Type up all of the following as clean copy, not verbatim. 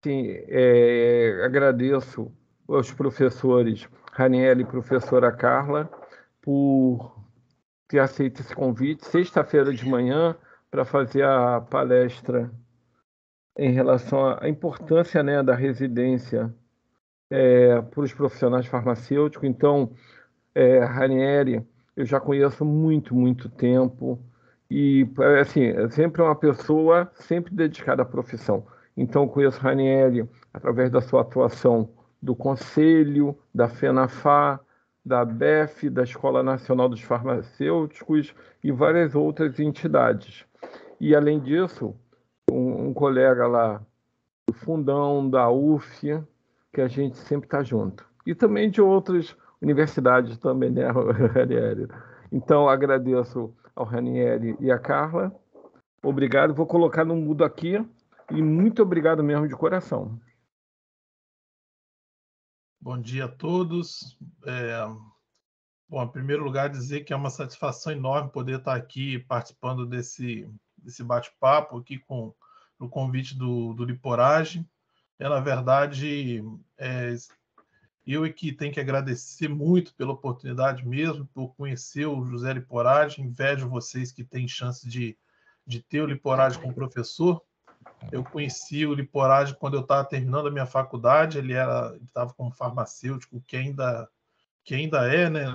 Sim, agradeço aos professores Raniel e professora Carla por ter aceito esse convite, sexta-feira de manhã, para fazer a palestra em relação à importância, né, da residência para os profissionais farmacêuticos. Então, Ranieri, eu já conheço muito, muito tempo e, assim, é sempre uma pessoa sempre dedicada à profissão. Então, eu conheço Ranieri através da sua atuação do Conselho, da FENAFA, da ABEF, da Escola Nacional dos Farmacêuticos e várias outras entidades. E, além disso, um colega lá do Fundão, da UF, que a gente sempre está junto. E também de outras universidades também, né, Ranieri? Então, agradeço ao Ranieri e à Carla. Obrigado. Vou colocar no mudo aqui. E muito obrigado mesmo de coração. Bom dia a todos. Bom, em primeiro lugar, dizer que é uma satisfação enorme poder estar aqui participando desse bate-papo aqui com o convite do Liporage. Na verdade, eu é que tenho que agradecer muito pela oportunidade mesmo, por conhecer o José Liporage. Invejo vocês que têm chance de ter o Liporage como professor. Eu conheci o Liporage quando eu estava terminando a minha faculdade. Ele estava como farmacêutico, que ainda é, né,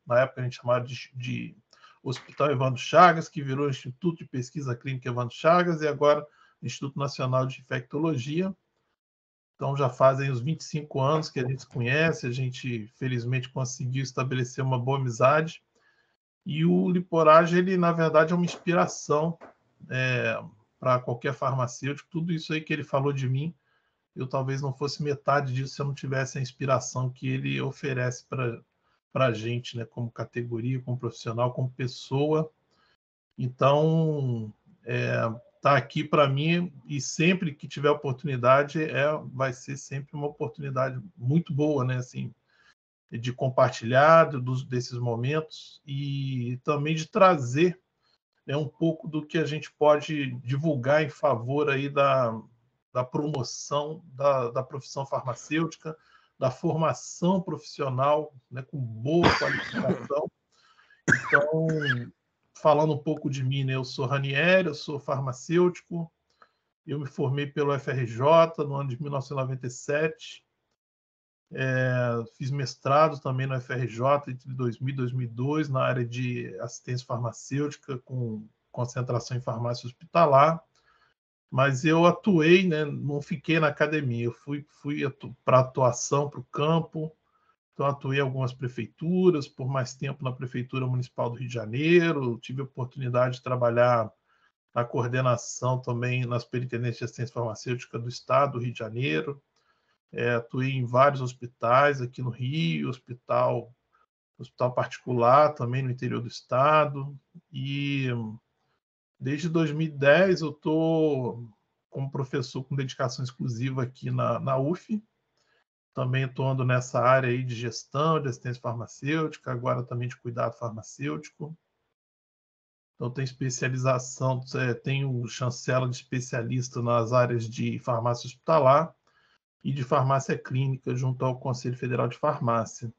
na época a gente chamava de Hospital Evandro Chagas, que virou Instituto de Pesquisa Clínica Evandro Chagas, e agora Instituto Nacional de Infectologia. Então já fazem os 25 anos que a gente se conhece, a gente felizmente conseguiu estabelecer uma boa amizade, e o Liporage, ele na verdade é uma inspiração para qualquer farmacêutico. Tudo isso aí que ele falou de mim, eu talvez não fosse metade disso se eu não tivesse a inspiração que ele oferece para a gente, né, como categoria, como profissional, como pessoa. Então, tá aqui para mim, e sempre que tiver oportunidade, vai ser sempre uma oportunidade muito boa, né, assim, de compartilhar desses momentos e também de trazer, né, um pouco do que a gente pode divulgar em favor aí da promoção da profissão farmacêutica, da formação profissional, né, com boa qualificação. Então, falando um pouco de mim, né, eu sou Ranieri, eu sou farmacêutico, eu me formei pelo FRJ no ano de 1997, fiz mestrado também no FRJ entre 2000 e 2002 na área de assistência farmacêutica com concentração em farmácia hospitalar, mas eu atuei, né, não fiquei na academia, eu fui para atuação para o campo. Então, atuei em algumas prefeituras, por mais tempo na Prefeitura Municipal do Rio de Janeiro, tive a oportunidade de trabalhar na coordenação também nas perintendências de assistência farmacêutica do Estado do Rio de Janeiro, atuei em vários hospitais aqui no Rio, hospital particular também no interior do Estado, e desde 2010 eu estou como professor com dedicação exclusiva aqui na UF. Também atuando nessa área aí de gestão, de assistência farmacêutica, agora também de cuidado farmacêutico. Então, tem especialização, tenho chancela de especialista nas áreas de farmácia hospitalar e de farmácia clínica, junto ao Conselho Federal de Farmácia.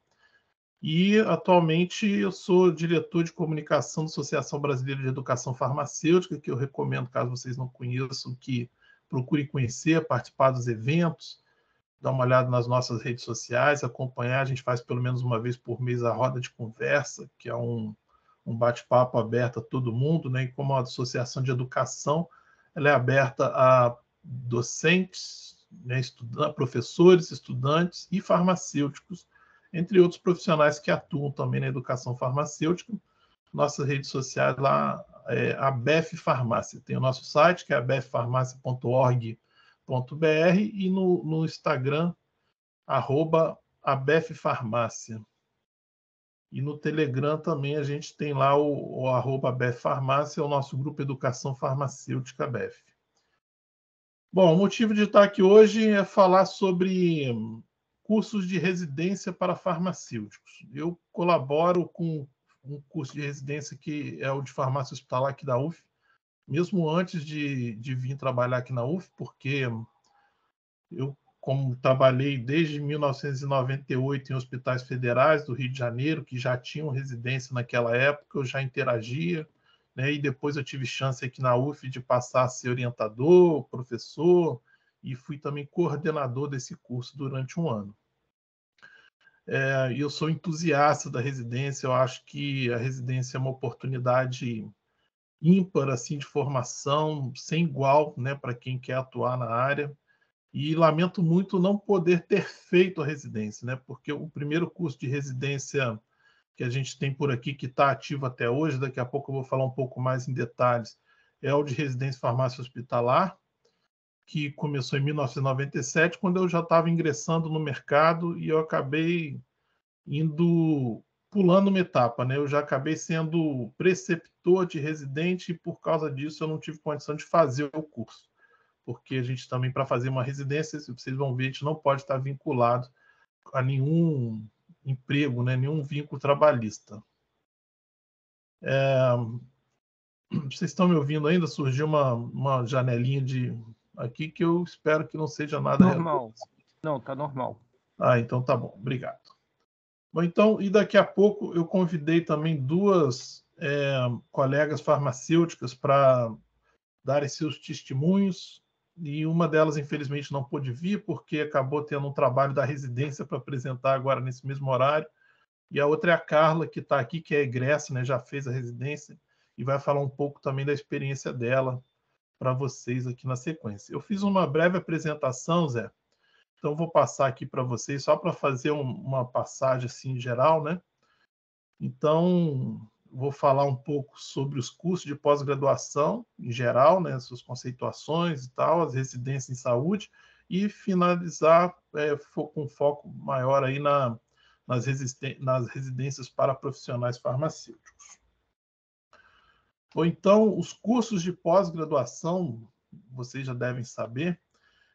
E, atualmente, eu sou diretor de comunicação da Associação Brasileira de Educação Farmacêutica, que eu recomendo, caso vocês não conheçam, que procurem conhecer, participar dos eventos, dar uma olhada nas nossas redes sociais, acompanhar. A gente faz pelo menos uma vez por mês a roda de conversa, que é um bate-papo aberto a todo mundo, né? E como a Associação de Educação, ela é aberta a docentes, né, professores, estudantes e farmacêuticos, entre outros profissionais que atuam também na educação farmacêutica. Nossas redes sociais lá é a BF Farmácia. Tem o nosso site, que é abffarmácia.org.br, e no Instagram, @abffarmácia. E no Telegram também a gente tem lá o @abffarmácia, o nosso grupo Educação Farmacêutica BF. Bom, o motivo de estar aqui hoje é falar sobre cursos de residência para farmacêuticos. Eu colaboro com um curso de residência que é o de farmácia hospitalar aqui da UF, mesmo antes de vir trabalhar aqui na UF, porque eu, como trabalhei desde 1998 em hospitais federais do Rio de Janeiro, que já tinham residência naquela época, eu já interagia, né? E depois eu tive chance aqui na UF de passar a ser orientador, professor, e fui também coordenador desse curso durante um ano. E eu sou entusiasta da residência, eu acho que a residência é uma oportunidade ímpar assim, de formação, sem igual, né, para quem quer atuar na área. E lamento muito não poder ter feito a residência, né, porque o primeiro curso de residência que a gente tem por aqui, que está ativo até hoje, daqui a pouco eu vou falar um pouco mais em detalhes, é o de residência em farmácia hospitalar, que começou em 1997, quando eu já estava ingressando no mercado e eu acabei pulando uma etapa, né? Eu já acabei sendo preceptor de residente e por causa disso eu não tive condição de fazer o curso, porque a gente também, para fazer uma residência, vocês vão ver, a gente não pode estar vinculado a nenhum emprego, né? Nenhum vínculo trabalhista. Vocês estão me ouvindo ainda? Surgiu uma janelinha aqui que eu espero que não seja nada normal. Não, tá normal. Então tá bom, obrigado. Bom, então, e daqui a pouco eu convidei também duas colegas farmacêuticas para darem seus testemunhos, e uma delas, infelizmente, não pôde vir, porque acabou tendo um trabalho da residência para apresentar agora nesse mesmo horário, e a outra é a Carla, que está aqui, que é egressa, né, já fez a residência, e vai falar um pouco também da experiência dela para vocês aqui na sequência. Eu fiz uma breve apresentação, Zé, então vou passar aqui para vocês, só para fazer uma passagem assim geral, né? Então, vou falar um pouco sobre os cursos de pós-graduação em geral, né, suas conceituações e tal, as residências em saúde, e finalizar com foco maior aí nas residências para profissionais farmacêuticos. Ou então, os cursos de pós-graduação, vocês já devem saber,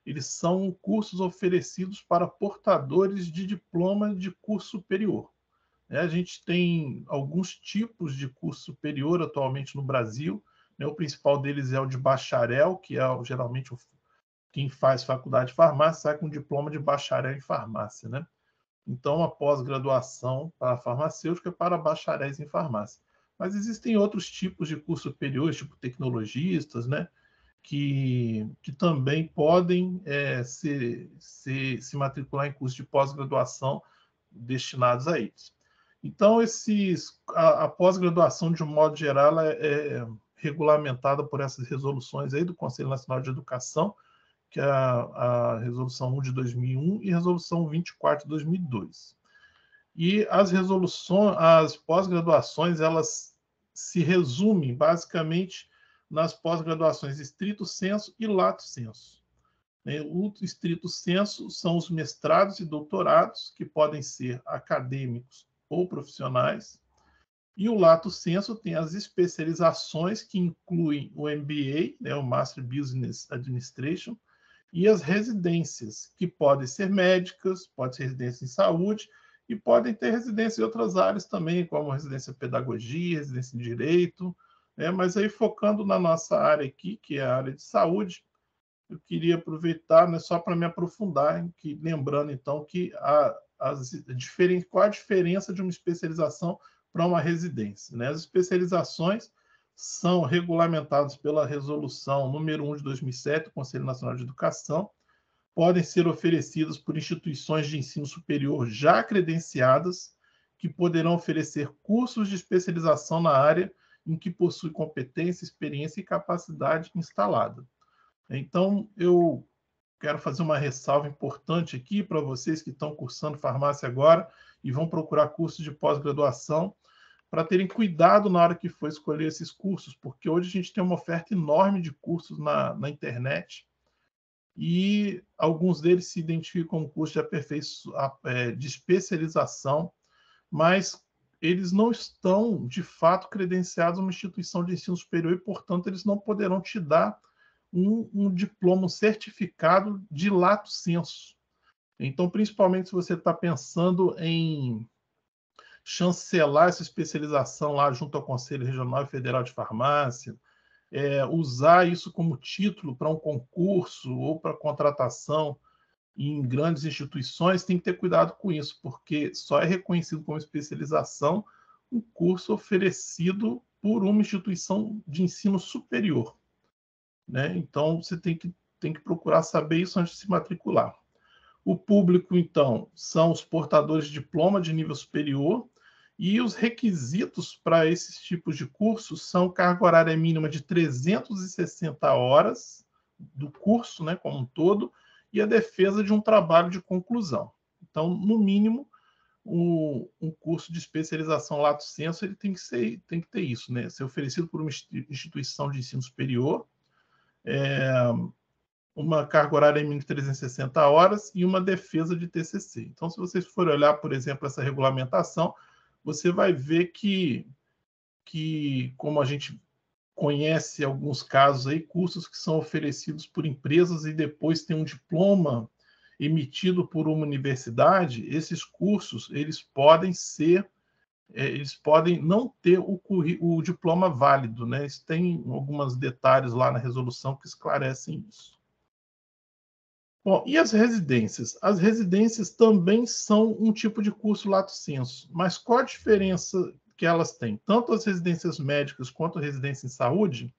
eles são cursos oferecidos para portadores de diploma de curso superior. A gente tem alguns tipos de curso superior atualmente no Brasil. O principal deles é o de bacharel, que é geralmente quem faz faculdade de farmácia sai com diploma de bacharel em farmácia, né? Então, a pós-graduação para farmacêutica é para bacharéis em farmácia. Mas existem outros tipos de curso superiores, tipo tecnologistas, né? Que também podem se matricular em curso de pós-graduação destinados a eles. Então, a pós-graduação, de um modo geral, é regulamentada por essas resoluções aí do Conselho Nacional de Educação, que é a Resolução 1 de 2001 e a Resolução 24 de 2002. E as pós-graduações, elas se resumem basicamente nas pós-graduações estrito sensu e lato sensu. O estrito sensu são os mestrados e doutorados, que podem ser acadêmicos ou profissionais, e o lato sensu tem as especializações, que incluem o MBA, né, o Master Business Administration, e as residências, que podem ser médicas, pode ser residência em saúde, e podem ter residência em outras áreas também, como residência em pedagogia, residência em direito, né? Mas aí focando na nossa área aqui, que é a área de saúde, eu queria aproveitar, né, só para me aprofundar, lembrando então que qual a diferença de uma especialização para uma residência, né? As especializações são regulamentadas pela Resolução número 1 de 2007, do Conselho Nacional de Educação, podem ser oferecidas por instituições de ensino superior já credenciadas, que poderão oferecer cursos de especialização na área em que possui competência, experiência e capacidade instalada. Então, eu quero fazer uma ressalva importante aqui para vocês que estão cursando farmácia agora e vão procurar cursos de pós-graduação, para terem cuidado na hora que for escolher esses cursos, porque hoje a gente tem uma oferta enorme de cursos na internet, e alguns deles se identificam como cursos de especialização, mas eles não estão, de fato, credenciados a uma instituição de ensino superior e, portanto, eles não poderão te dar um diploma, um certificado de lato sensu. Então, principalmente se você está pensando em chancelar essa especialização lá junto ao Conselho Regional e Federal de Farmácia, usar isso como título para um concurso ou para contratação em grandes instituições, tem que ter cuidado com isso, porque só é reconhecido como especialização um curso oferecido por uma instituição de ensino superior, né? Então, você tem que procurar saber isso antes de se matricular. O público, então, são os portadores de diploma de nível superior, e os requisitos para esses tipos de cursos são carga horária mínima de 360 horas do curso, né, como um todo, e a defesa de um trabalho de conclusão. Então, no mínimo, um curso de especialização lato sensu ele tem que ter isso, né? Ser oferecido por uma instituição de ensino superior, uma carga horária mínima de 360 horas e uma defesa de TCC. Então, se vocês forem olhar, por exemplo, essa regulamentação, você vai ver que como a gente conhece alguns casos aí, cursos que são oferecidos por empresas e depois tem um diploma emitido por uma universidade, esses cursos, eles podem não ter o diploma válido, né? Isso tem alguns detalhes lá na resolução que esclarecem isso. Bom, e as residências? As residências também são um tipo de curso lato sensu, mas qual a diferença que elas têm? Tanto as residências médicas quanto a residência em saúde,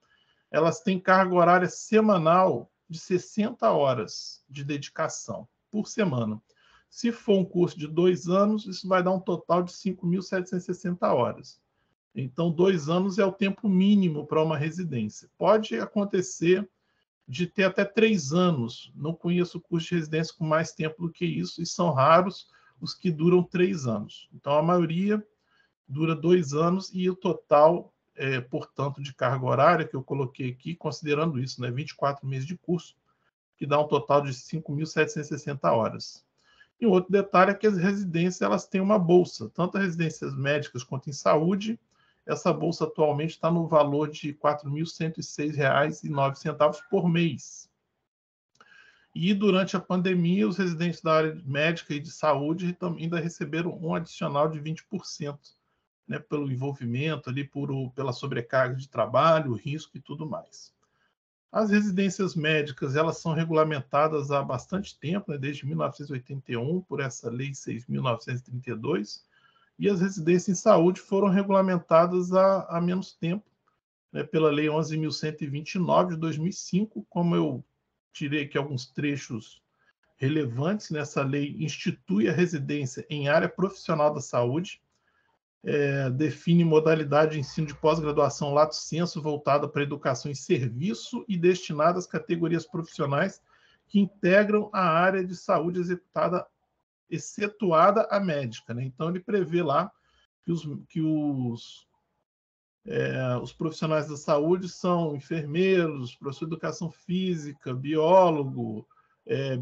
elas têm carga horária semanal de 60 horas de dedicação por semana. Se for um curso de 2 anos, isso vai dar um total de 5.760 horas. Então, 2 anos é o tempo mínimo para uma residência. Pode acontecer de ter até 3 anos. Não conheço curso de residência com mais tempo do que isso, e são raros os que duram 3 anos. Então, a maioria dura 2 anos, e o total, portanto, de carga horária que eu coloquei aqui, considerando isso, né, 24 meses de curso, que dá um total de 5.760 horas. E outro detalhe é que as residências elas têm uma bolsa, tanto as residências médicas quanto em saúde. Essa bolsa atualmente está no valor de R$ 4.106,09 por mês. E durante a pandemia, os residentes da área médica e de saúde ainda receberam um adicional de 20%, né, pelo envolvimento ali, pela sobrecarga de trabalho, risco e tudo mais. As residências médicas, elas são regulamentadas há bastante tempo, né, desde 1981, por essa Lei 6.932, e as residências em saúde foram regulamentadas há menos tempo, né, pela Lei 11.129 de 2005, como eu tirei aqui alguns trechos relevantes. Nessa lei institui a residência em área profissional da saúde, define modalidade de ensino de pós-graduação lato sensu voltada para educação em serviço e destinada às categorias profissionais que integram a área de saúde excetuada a médica, né? Então, ele prevê lá que os profissionais da saúde são enfermeiros, professor de educação física, biólogo,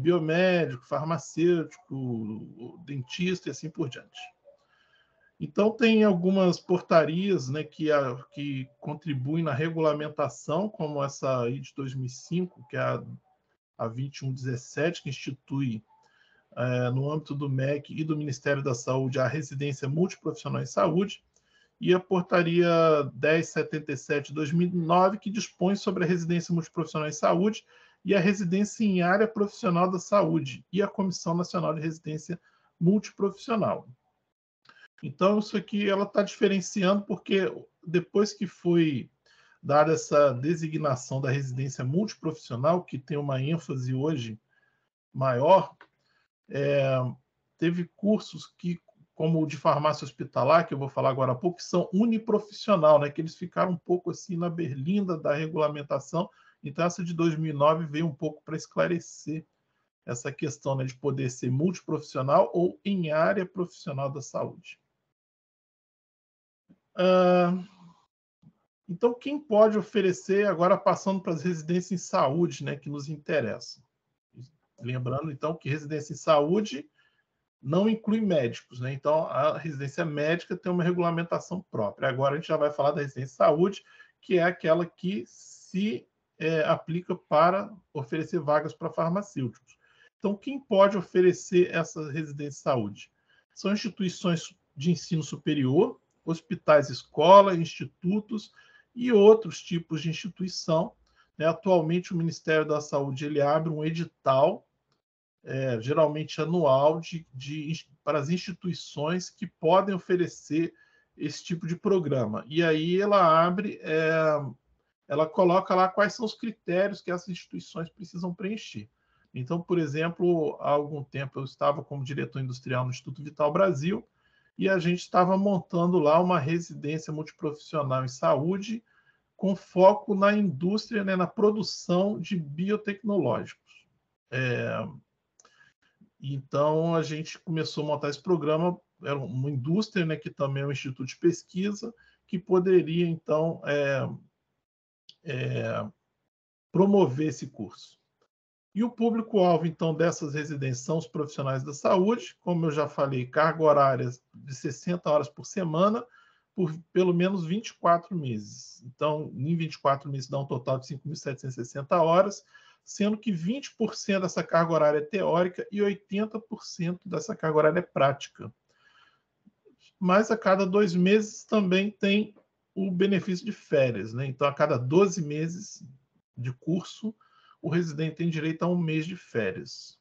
biomédico, farmacêutico, dentista e assim por diante. Então, tem algumas portarias, né, que contribuem na regulamentação, como essa aí de 2005, que é a 2117, que institui, no âmbito do MEC e do Ministério da Saúde, a residência multiprofissional em saúde, e a portaria 1077 de 2009, que dispõe sobre a residência multiprofissional em saúde e a residência em área profissional da saúde, e a Comissão Nacional de Residência Multiprofissional. Então, isso aqui ela está diferenciando, porque depois que foi dada essa designação da residência multiprofissional, que tem uma ênfase hoje maior, teve cursos como o de farmácia hospitalar, que eu vou falar agora há pouco, que são uniprofissional, né, que eles ficaram um pouco assim na berlinda da regulamentação. Então, essa de 2009 veio um pouco para esclarecer essa questão, né, de poder ser multiprofissional ou em área profissional da saúde. Então, quem pode oferecer, agora passando para as residências em saúde, né, que nos interessam. Lembrando, então, que residência em saúde não inclui médicos, né? Então, a residência médica tem uma regulamentação própria. Agora, a gente já vai falar da residência em saúde, que é aquela que se aplica para oferecer vagas para farmacêuticos. Então, quem pode oferecer essa residência em saúde? São instituições de ensino superior, hospitais, escola, institutos e outros tipos de instituição. Né? Atualmente, o Ministério da Saúde ele abre um edital, geralmente anual, para as instituições que podem oferecer esse tipo de programa. E aí ela abre, ela coloca lá quais são os critérios que essas instituições precisam preencher. Então, por exemplo, há algum tempo eu estava como diretor industrial no Instituto Vital Brasil e a gente estava montando lá uma residência multiprofissional em saúde com foco na indústria, né, na produção de biotecnológicos. Então, a gente começou a montar esse programa, era uma indústria, né, que também é um instituto de pesquisa, que poderia, então, promover esse curso. E o público-alvo, então, dessas residências são os profissionais da saúde, como eu já falei, carga horária de 60 horas por semana, por pelo menos 24 meses. Então, em 24 meses dá um total de 5.760 horas, sendo que 20% dessa carga horária é teórica e 80% dessa carga horária é prática. Mas a cada 2 meses também tem o benefício de férias, né? Então, a cada 12 meses de curso, o residente tem direito a 1 mês de férias.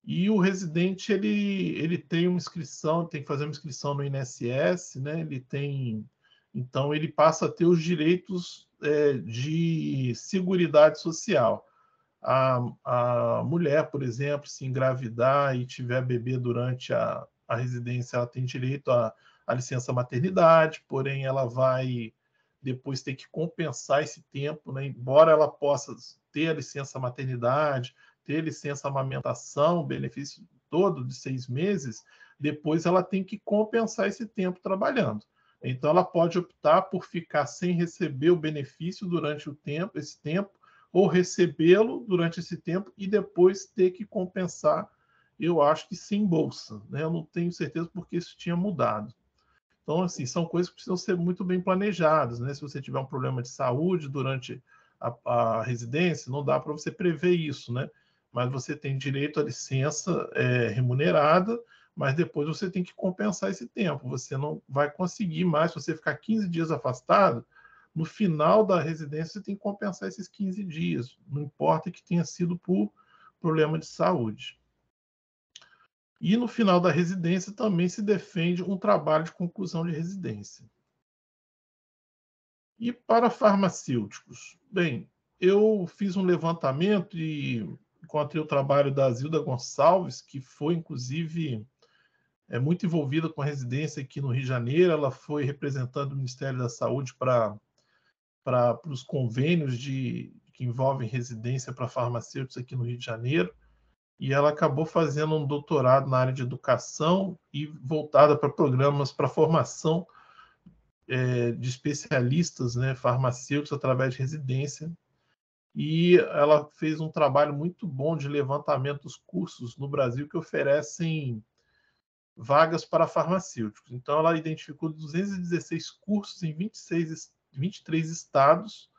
E o residente ele tem uma inscrição, tem que fazer uma inscrição no INSS, né? Então ele passa a ter os direitos de seguridade social. A mulher, por exemplo, se engravidar e tiver bebê durante a residência, ela tem direito à licença maternidade, porém ela vai depois ter que compensar esse tempo, né? Embora ela possa ter a licença maternidade, ter licença amamentação, benefício todo de 6 meses, depois ela tem que compensar esse tempo trabalhando. Então ela pode optar por ficar sem receber o benefício durante esse tempo, ou recebê-lo durante esse tempo e depois ter que compensar, eu acho que sem bolsa, né? Eu não tenho certeza porque isso tinha mudado. Então, assim, são coisas que precisam ser muito bem planejadas, né? Se você tiver um problema de saúde durante a residência, não dá para você prever isso, né? Mas você tem direito à licença remunerada, mas depois você tem que compensar esse tempo. Você não vai conseguir mais, se você ficar 15 dias afastado, no final da residência você tem que compensar esses 15 dias, não importa que tenha sido por problema de saúde. E no final da residência também se defende um trabalho de conclusão de residência. E para farmacêuticos? Bem, eu fiz um levantamento e encontrei o trabalho da Zilda Gonçalves, que foi, inclusive, muito envolvida com a residência aqui no Rio de Janeiro. Ela foi representando o Ministério da Saúde para os convênios que envolvem residência para farmacêuticos aqui no Rio de Janeiro. E ela acabou fazendo um doutorado na área de educação e voltada para programas para formação de especialistas, né, farmacêuticos através de residência. E ela fez um trabalho muito bom de levantamento dos cursos no Brasil que oferecem vagas para farmacêuticos. Então, ela identificou 216 cursos em 23 estados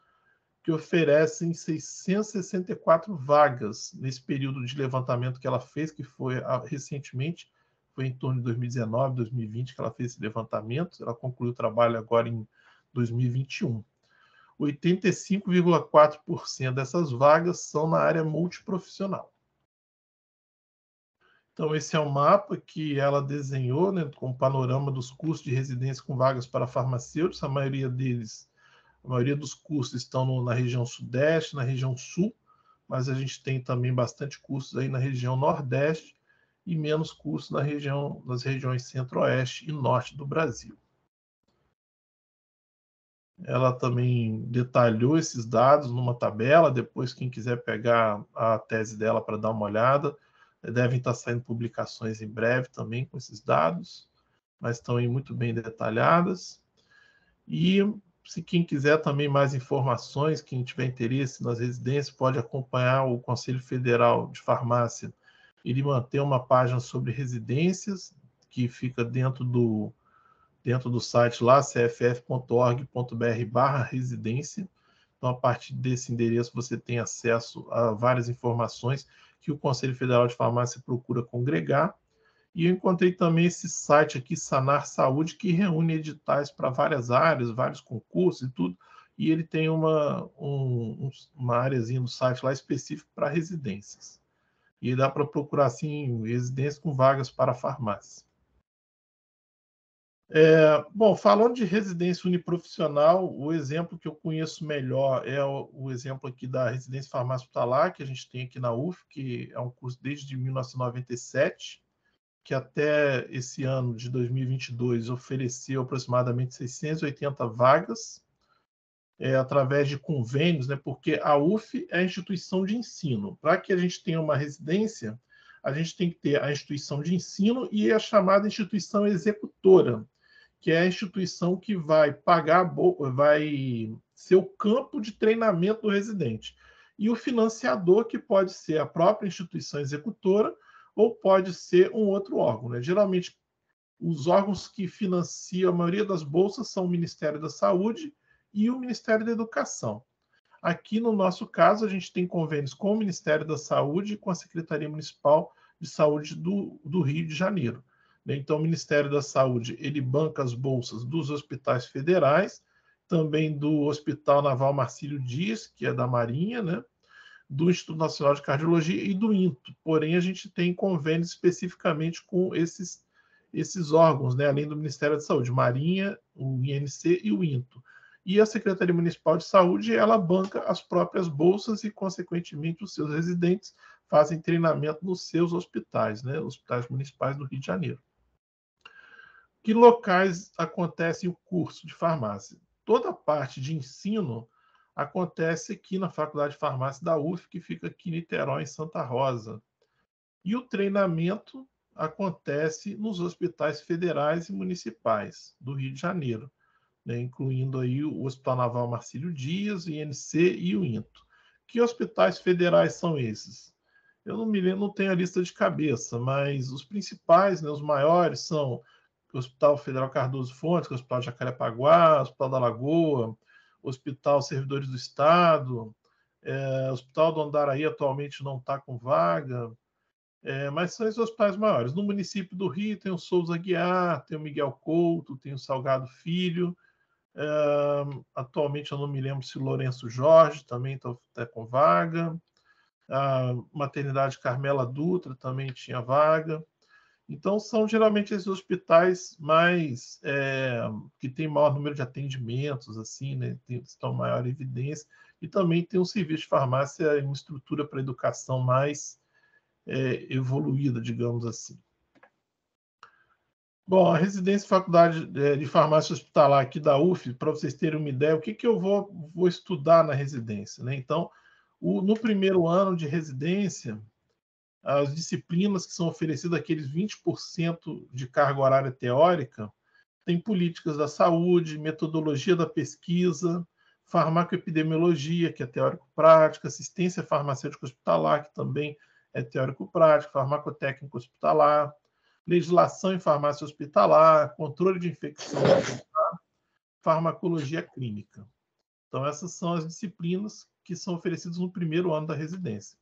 que oferecem 664 vagas nesse período de levantamento que ela fez, que foi recentemente, foi em torno de 2019, 2020 que ela fez esse levantamento. Ela concluiu o trabalho agora em 2021. 85,4% dessas vagas são na área multiprofissional. Então, esse é um mapa que ela desenhou, né, com o panorama dos cursos de residência com vagas para farmacêuticos. A maioria dos cursos estão na região sudeste, na região sul, mas a gente tem também bastante cursos aí na região nordeste e menos cursos nas regiões centro-oeste e norte do Brasil. Ela também detalhou esses dados numa tabela. Depois, quem quiser pegar a tese dela para dar uma olhada, devem estar saindo publicações em breve também com esses dados, mas estão aí muito bem detalhadas. E se quem quiser também mais informações, quem tiver interesse nas residências, pode acompanhar o Conselho Federal de Farmácia. Ele mantém uma página sobre residências, que fica dentro do site lá, cff.org.br/residência. Então, a partir desse endereço, você tem acesso a várias informações que o Conselho Federal de Farmácia procura congregar. E eu encontrei também esse site aqui, Sanar Saúde, que reúne editais para várias áreas, vários concursos e tudo. E ele tem uma areazinha do site lá específica para residências. E dá para procurar, assim, residências com vagas para farmácia. Bom, falando de residência uniprofissional, o exemplo que eu conheço melhor é o exemplo aqui da residência farmácia hospitalar, que a gente tem aqui na UF, que é um curso desde 1997, que até esse ano de 2022 ofereceu aproximadamente 680 vagas, através de convênios, né, porque a UF é a instituição de ensino. Para que a gente tenha uma residência, a gente tem que ter a instituição de ensino e a chamada instituição executora, que é a instituição que vai pagar, vai ser o campo de treinamento do residente. E o financiador, que pode ser a própria instituição executora ou pode ser um outro órgão, né? Geralmente, os órgãos que financiam a maioria das bolsas são o Ministério da Saúde e o Ministério da Educação. Aqui, no nosso caso, a gente tem convênios com o Ministério da Saúde e com a Secretaria Municipal de Saúde do Rio de Janeiro. Então, o Ministério da Saúde, ele banca as bolsas dos hospitais federais, também do Hospital Naval Marcílio Dias, que é da Marinha, né? Do Instituto Nacional de Cardiologia e do INTO. Porém, a gente tem convênios especificamente com esses órgãos, né? Além do Ministério da Saúde, Marinha, o INC e o INTO. E a Secretaria Municipal de Saúde, ela banca as próprias bolsas e, consequentemente, os seus residentes fazem treinamento nos seus hospitais, né? Hospitais municipais do Rio de Janeiro. Que locais acontece o curso de farmácia? Toda a parte de ensino acontece aqui na Faculdade de Farmácia da UF, que fica aqui em Niterói, em Santa Rosa. E o treinamento acontece nos hospitais federais e municipais do Rio de Janeiro, né, incluindo aí o Hospital Naval Marcílio Dias, o INC e o INTO. Que hospitais federais são esses? Eu não me lembro, não tenho a lista de cabeça, mas os principais, né, os maiores, são o Hospital Federal Cardoso Fontes, o Hospital Jacarepaguá, o Hospital da Lagoa, o Hospital Servidores do Estado, o Hospital do Andaraí atualmente não está com vaga, mas são os hospitais maiores. No município do Rio tem o Souza Aguiar, tem o Miguel Couto, tem o Salgado Filho, atualmente eu não me lembro se o Lourenço Jorge também está com vaga, a maternidade Carmela Dutra também tinha vaga. Então, são geralmente esses hospitais mais que têm maior número de atendimentos, assim, né? Estão maior evidência, e também tem um serviço de farmácia em uma estrutura para educação mais evoluída, digamos assim. Bom, a residência e faculdade de farmácia hospitalar aqui da UF, para vocês terem uma ideia, o que eu vou estudar na residência, né? Então, no primeiro ano de residência, as disciplinas que são oferecidas, aqueles 20% de carga horária teórica, tem políticas da saúde, metodologia da pesquisa, farmacoepidemiologia, que é teórico-prática, assistência farmacêutica hospitalar, que também é teórico-prática, farmacotécnica hospitalar, legislação em farmácia hospitalar, controle de infecção hospitalar, farmacologia clínica. Então, essas são as disciplinas que são oferecidas no primeiro ano da residência.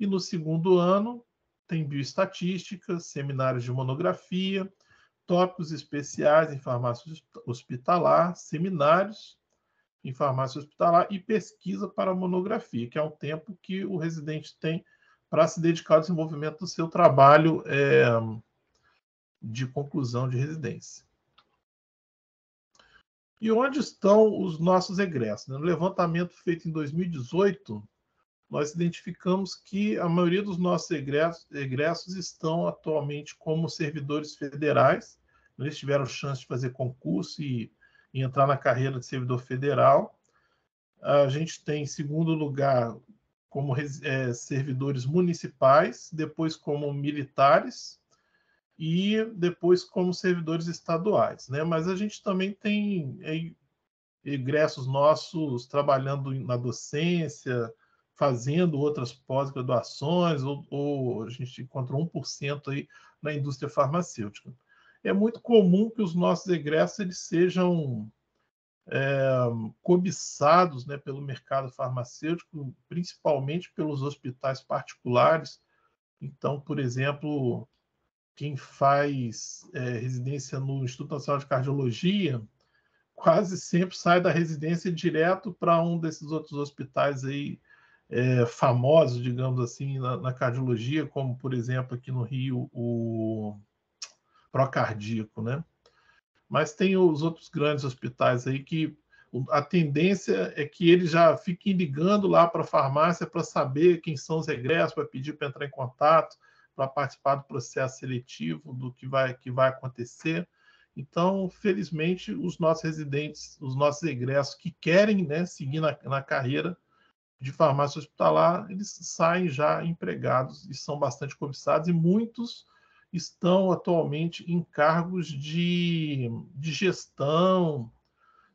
E no segundo ano, tem bioestatística, seminários de monografia, tópicos especiais em farmácia hospitalar, seminários em farmácia hospitalar e pesquisa para monografia, que é um tempo que o residente tem para se dedicar ao desenvolvimento do seu trabalho de conclusão de residência. E onde estão os nossos egressos? No levantamento feito em 2018, nós identificamos que a maioria dos nossos egressos estão atualmente como servidores federais. Eles tiveram chance de fazer concurso e entrar na carreira de servidor federal. A gente tem, em segundo lugar, como servidores municipais, depois como militares e depois como servidores estaduais, né? Mas a gente também tem egressos nossos trabalhando na docência, fazendo outras pós-graduações, ou a gente encontrou 1% aí na indústria farmacêutica. É muito comum que os nossos egressos eles sejam cobiçados, né, pelo mercado farmacêutico, principalmente pelos hospitais particulares. Então, por exemplo, quem faz residência no Instituto Nacional de Cardiologia quase sempre sai da residência direto para um desses outros hospitais aí famosos, digamos assim, na cardiologia, como, por exemplo, aqui no Rio, o Procardíaco, né? Mas tem os outros grandes hospitais aí que a tendência é que eles já fiquem ligando lá para a farmácia para saber quem são os egressos, para pedir para entrar em contato, para participar do processo seletivo, do que vai acontecer. Então, felizmente, os nossos residentes, os nossos egressos que querem, né, seguir na carreira de farmácia hospitalar, eles saem já empregados e são bastante cobiçados, e muitos estão atualmente em cargos de gestão,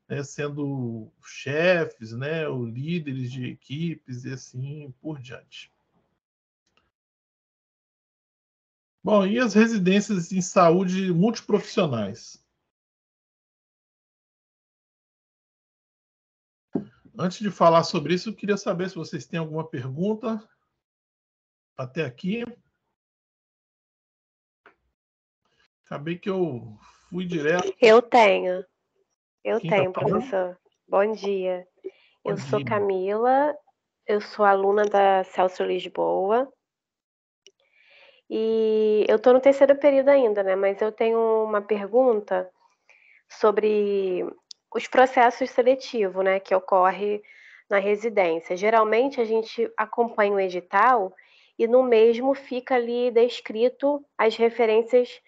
né, sendo chefes, né, ou líderes de equipes e assim por diante. Bom, e as residências em saúde multiprofissionais? Antes de falar sobre isso, eu queria saber se vocês têm alguma pergunta até aqui. Acabei que eu fui direto. Eu tenho, Quem tá falando? professor. Bom dia. Bom Sou dia. Camila, eu sou aluna da Celso Lisboa. E eu estou no terceiro período ainda, né? Mas eu tenho uma pergunta sobre os processos seletivos, né, que ocorre na residência. Geralmente a gente acompanha o edital e no mesmo fica ali descrito as referências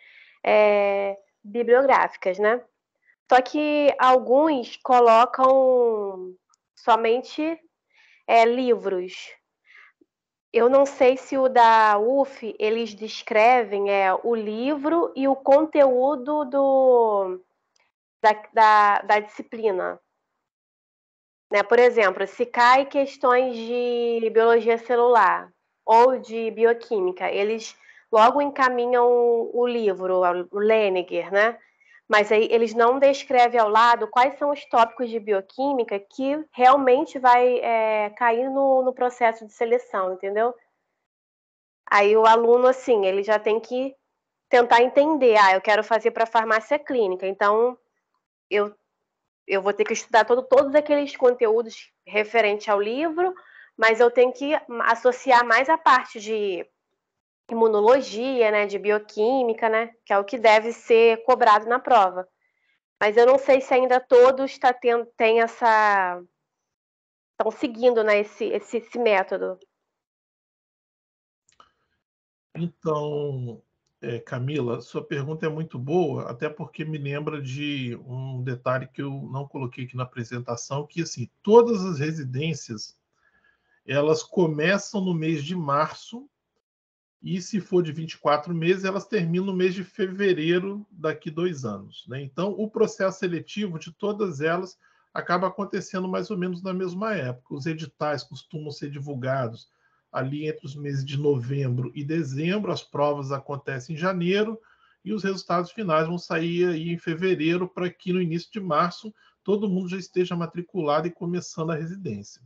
bibliográficas, né? Só que alguns colocam somente livros. Eu não sei se o da UF eles descrevem o livro e o conteúdo da disciplina. Né? Por exemplo, se cai questões de biologia celular ou de bioquímica, eles logo encaminham o livro, o Leniger, né? Mas aí eles não descrevem ao lado quais são os tópicos de bioquímica que realmente vai cair no processo de seleção, entendeu? Aí o aluno, assim, ele já tem que tentar entender, eu quero fazer para farmácia clínica, então eu vou ter que estudar todos aqueles conteúdos referentes ao livro, mas eu tenho que associar mais a parte de imunologia, né, de bioquímica, né, que é o que deve ser cobrado na prova. Mas eu não sei se ainda todos tem essa... estão seguindo, né, esse método. Então, Camila, sua pergunta é muito boa, até porque me lembra de um detalhe que eu não coloquei aqui na apresentação, que assim, todas as residências, elas começam no mês de março, e se for de 24 meses, elas terminam no mês de fevereiro daqui 2 anos. Né? Então, o processo seletivo de todas elas acaba acontecendo mais ou menos na mesma época. Os editais costumam ser divulgados ali entre os meses de novembro e dezembro, as provas acontecem em janeiro e os resultados finais vão sair aí em fevereiro, para que no início de março todo mundo já esteja matriculado e começando a residência.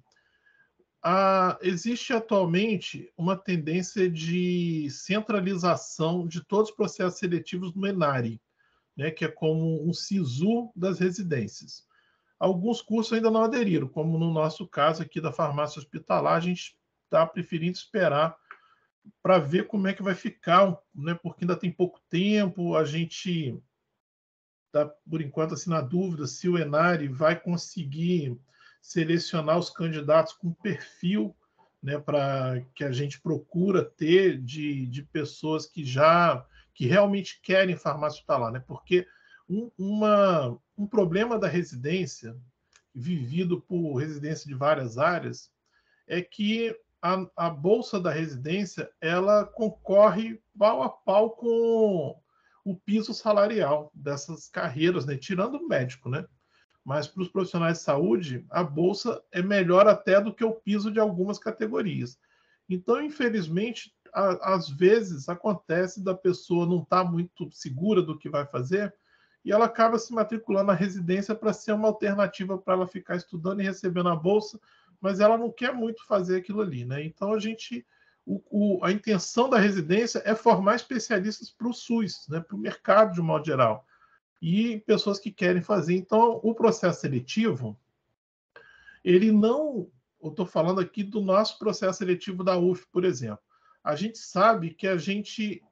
Existe atualmente uma tendência de centralização de todos os processos seletivos no ENARI, né, que é como um SISU das residências. Alguns cursos ainda não aderiram, como no nosso caso aqui da farmácia hospitalar, a gente está preferindo esperar para ver como é que vai ficar, né, porque ainda tem pouco tempo, a gente está, por enquanto, assim, na dúvida se o ENARI vai conseguir selecionar os candidatos com perfil, né, para que a gente procura ter de pessoas que realmente querem farmácia hospitalar, né? Porque um problema da residência, vivido por residência de várias áreas, é que a bolsa da residência ela concorre pau a pau com o piso salarial dessas carreiras, né? Tirando o médico, né? Mas para os profissionais de saúde, a bolsa é melhor até do que o piso de algumas categorias. Então, infelizmente, às vezes acontece da pessoa não estar muito segura do que vai fazer e ela acaba se matriculando na residência para ser uma alternativa para ela ficar estudando e recebendo a bolsa, mas ela não quer muito fazer aquilo ali, né? Então, a intenção da residência é formar especialistas para o SUS, né, para o mercado de modo geral, e pessoas que querem fazer. Então, o processo seletivo, ele não... Eu estou falando aqui do nosso processo seletivo da UF, por exemplo. A gente sabe que a gente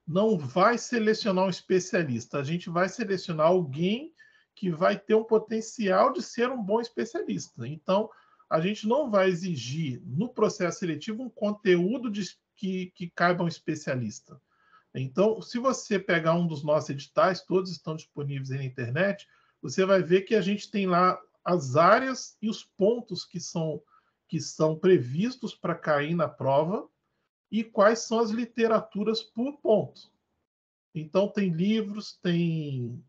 não vai selecionar um especialista, a gente vai selecionar alguém que vai ter um potencial de ser um bom especialista. Então, a gente não vai exigir no processo seletivo um conteúdo que caiba a um especialista. Então, se você pegar um dos nossos editais, todos estão disponíveis aí na internet, você vai ver que a gente tem lá as áreas e os pontos que são previstos para cair na prova e quais são as literaturas por ponto. Então, tem livros, tem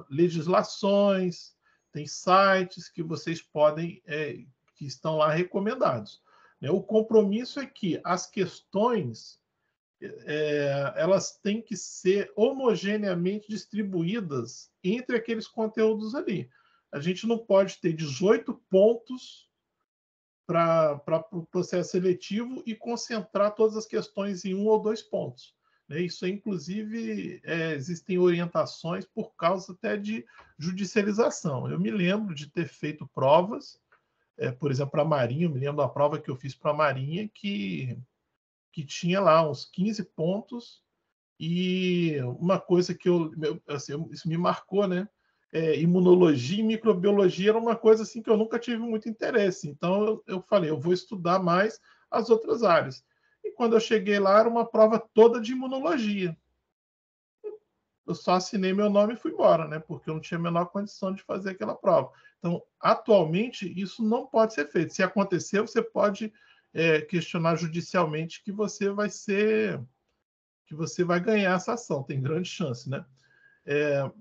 legislações, tem sites que vocês podem, que estão lá recomendados. O compromisso é que as questões elas têm que ser homogeneamente distribuídas entre aqueles conteúdos ali. A gente não pode ter 18 pontos para o processo seletivo e concentrar todas as questões em 1 ou 2 pontos. Isso, inclusive, existem orientações por causa até de judicialização. Eu me lembro de ter feito provas, por exemplo, para a Marinha, eu me lembro da prova que eu fiz para a Marinha, que tinha lá uns 15 pontos, e uma coisa que isso me marcou, né? Imunologia e microbiologia era uma coisa assim que eu nunca tive muito interesse. Então eu falei, eu vou estudar mais as outras áreas. E quando eu cheguei lá, era uma prova toda de imunologia. Eu só assinei meu nome e fui embora, né? Porque eu não tinha a menor condição de fazer aquela prova. Então, atualmente, isso não pode ser feito. Se acontecer, você pode questionar judicialmente que você vai ganhar essa ação. Tem grande chance, né? Eu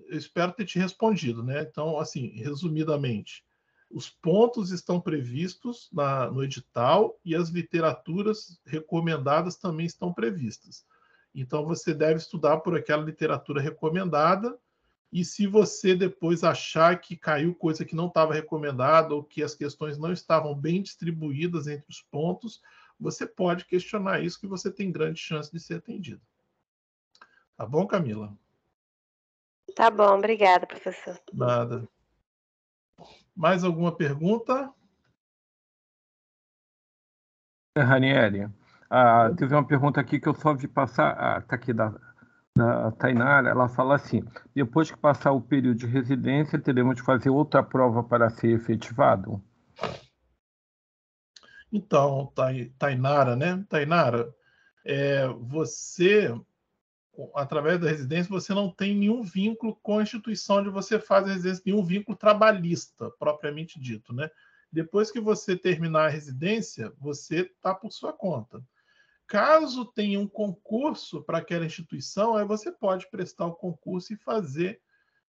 espero ter te respondido, né? Então, assim, resumidamente, os pontos estão previstos no edital e as literaturas recomendadas também estão previstas. Então, você deve estudar por aquela literatura recomendada, e se você depois achar que caiu coisa que não estava recomendada ou que as questões não estavam bem distribuídas entre os pontos, você pode questionar isso, que você tem grande chance de ser atendido. Tá bom, Camila? Tá bom, obrigada, professor. Nada. Mais alguma pergunta? Ranieri, teve uma pergunta aqui que eu só vi passar, está aqui da Tainara, ela fala assim: depois que passar o período de residência, teremos de fazer outra prova para ser efetivado? Então, Tainara, né? Tainara, você, através da residência, você não tem nenhum vínculo com a instituição onde você faz a residência, nenhum vínculo trabalhista, propriamente dito, né? Depois que você terminar a residência, você está por sua conta. Caso tenha um concurso para aquela instituição, aí você pode prestar o concurso e fazer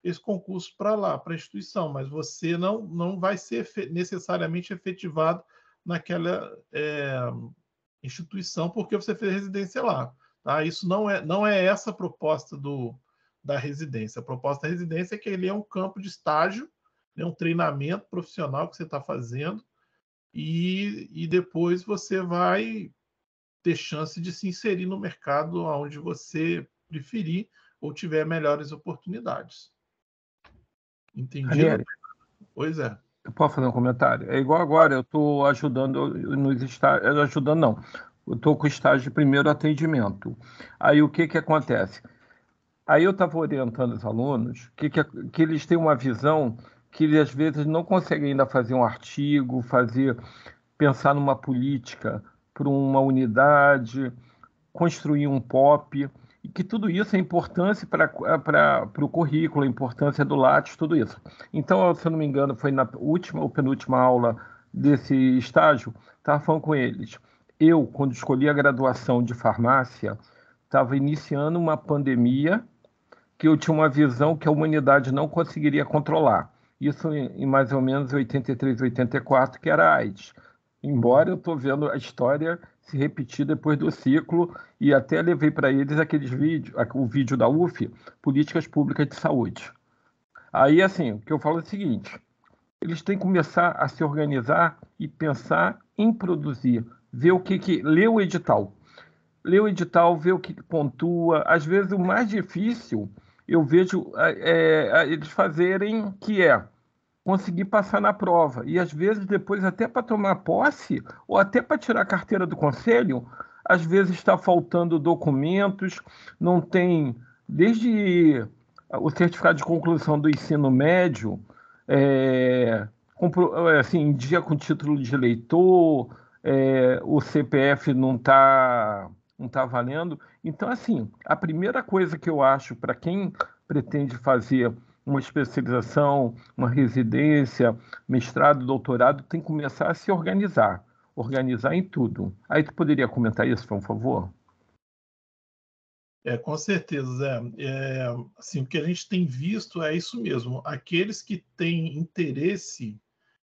esse concurso para lá, para a instituição, mas você não vai ser necessariamente efetivado naquela instituição porque você fez residência lá. Tá? Isso não é essa a proposta da residência. A proposta da residência é que ele é um campo de estágio, um treinamento profissional que você está fazendo, e depois você vai ter chance de se inserir no mercado onde você preferir ou tiver melhores oportunidades. Entendido? Ranieri, Pois é. eu posso fazer um comentário? É igual agora, eu estou ajudando nos estágios, ajudando não, eu estou com o estágio de primeiro atendimento. Aí o que acontece? Aí eu estava orientando os alunos que eles têm uma visão que eles às vezes não conseguem ainda fazer um artigo, pensar numa política para uma unidade, construir um POP, e que tudo isso é importante para o currículo, a importância do Lattes, tudo isso. Então, se eu não me engano, foi na última ou penúltima aula desse estágio, estava falando com eles. Eu, quando escolhi a graduação de farmácia, estava iniciando uma pandemia que eu tinha uma visão que a humanidade não conseguiria controlar. Isso em mais ou menos 83, 84, que era a AIDS. Embora eu estou vendo a história se repetir depois do ciclo, e até levei para eles aqueles vídeos, o vídeo da UF, Políticas Públicas de Saúde. Aí, assim, o que eu falo é o seguinte: eles têm que começar a se organizar e pensar em produzir ver lê o edital. Lê o edital, vê o que pontua. Às vezes o mais difícil eu vejo eles fazerem, que é conseguir passar na prova. E às vezes depois até para tomar posse ou até para tirar a carteira do conselho, às vezes está faltando documentos, não tem, desde o certificado de conclusão do ensino médio, assim, em dia com título de eleitor, o CPF não tá valendo. Então, assim, a primeira coisa que eu acho para quem pretende fazer uma especialização, uma residência, mestrado, doutorado, tem que começar a se organizar em tudo. Aí tu poderia comentar isso, por favor? Com certeza, Zé. Assim, o que a gente tem visto é isso mesmo. Aqueles que têm interesse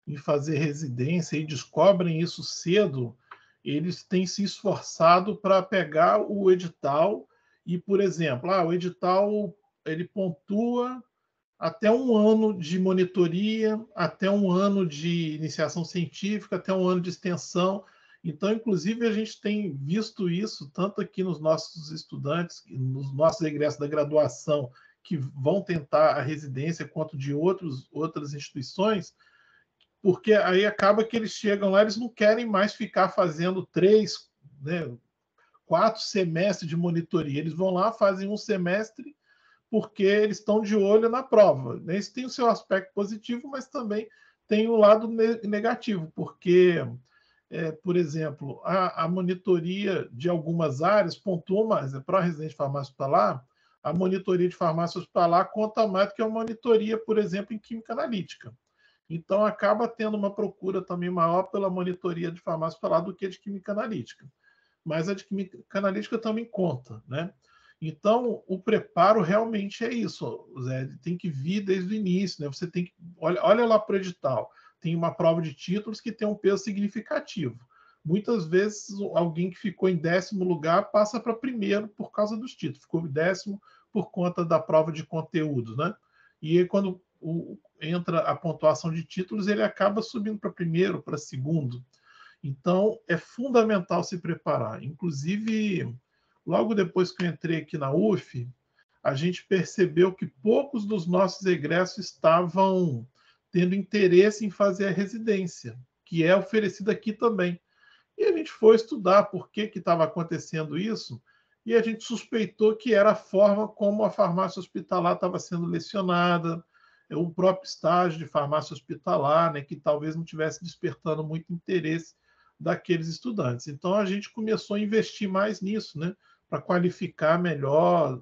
em fazer residência e descobrem isso cedo, eles têm se esforçado para pegar o edital e, por exemplo, o edital ele pontua até um ano de monitoria, até um ano de iniciação científica, até um ano de extensão. Então, inclusive, a gente tem visto isso tanto aqui nos nossos estudantes, nos nossos egressos da graduação, que vão tentar a residência, quanto de outras instituições, porque aí acaba que eles chegam lá, eles não querem mais ficar fazendo 3, 4 semestres de monitoria. Eles vão lá, fazem um semestre, porque eles estão de olho na prova. Isso tem o seu aspecto positivo, mas também tem o lado negativo, porque, por exemplo, a monitoria de algumas áreas pontua mais. Para a residente de farmácia hospitalar, a monitoria de farmácia hospitalar conta mais do que a monitoria, por exemplo, em química analítica. Então, acaba tendo uma procura também maior pela monitoria de farmácia hospitalar do que de química analítica. Mas a de química analítica também conta, né? Então, o preparo realmente é isso, Zé. Tem que vir desde o início, né? Você tem que. Olha lá para o edital. Tem uma prova de títulos que tem um peso significativo. Muitas vezes, alguém que ficou em 10º lugar passa para primeiro por causa dos títulos. Ficou em 10º por conta da prova de conteúdo, né? E aí, quando entra a pontuação de títulos, ele acaba subindo para primeiro, para segundo. Então, é fundamental se preparar. Inclusive, logo depois que eu entrei aqui na UF, a gente percebeu que poucos dos nossos egressos estavam tendo interesse em fazer a residência, que é oferecida aqui também. E a gente foi estudar por que estava acontecendo isso, e a gente suspeitou que era a forma como a farmácia hospitalar estava sendo lecionada, o próprio estágio de farmácia hospitalar, né, que talvez não tivesse despertando muito interesse daqueles estudantes. Então, a gente começou a investir mais nisso, né, para qualificar melhor,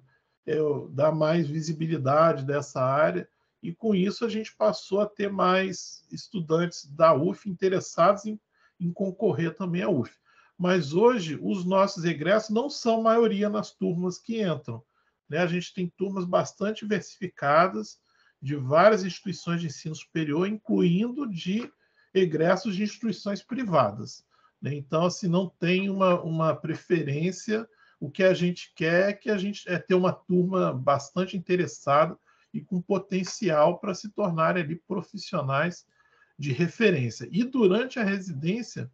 dar mais visibilidade dessa área, e com isso a gente passou a ter mais estudantes da UF interessados em concorrer também à UF. Mas hoje, os nossos egressos não são maioria nas turmas que entram, né? A gente tem turmas bastante diversificadas, de várias instituições de ensino superior, incluindo de egressos de instituições privadas, né? Então, assim, não tem uma preferência. O que a gente quer é ter uma turma bastante interessada e com potencial para se tornarem ali profissionais de referência. E durante a residência,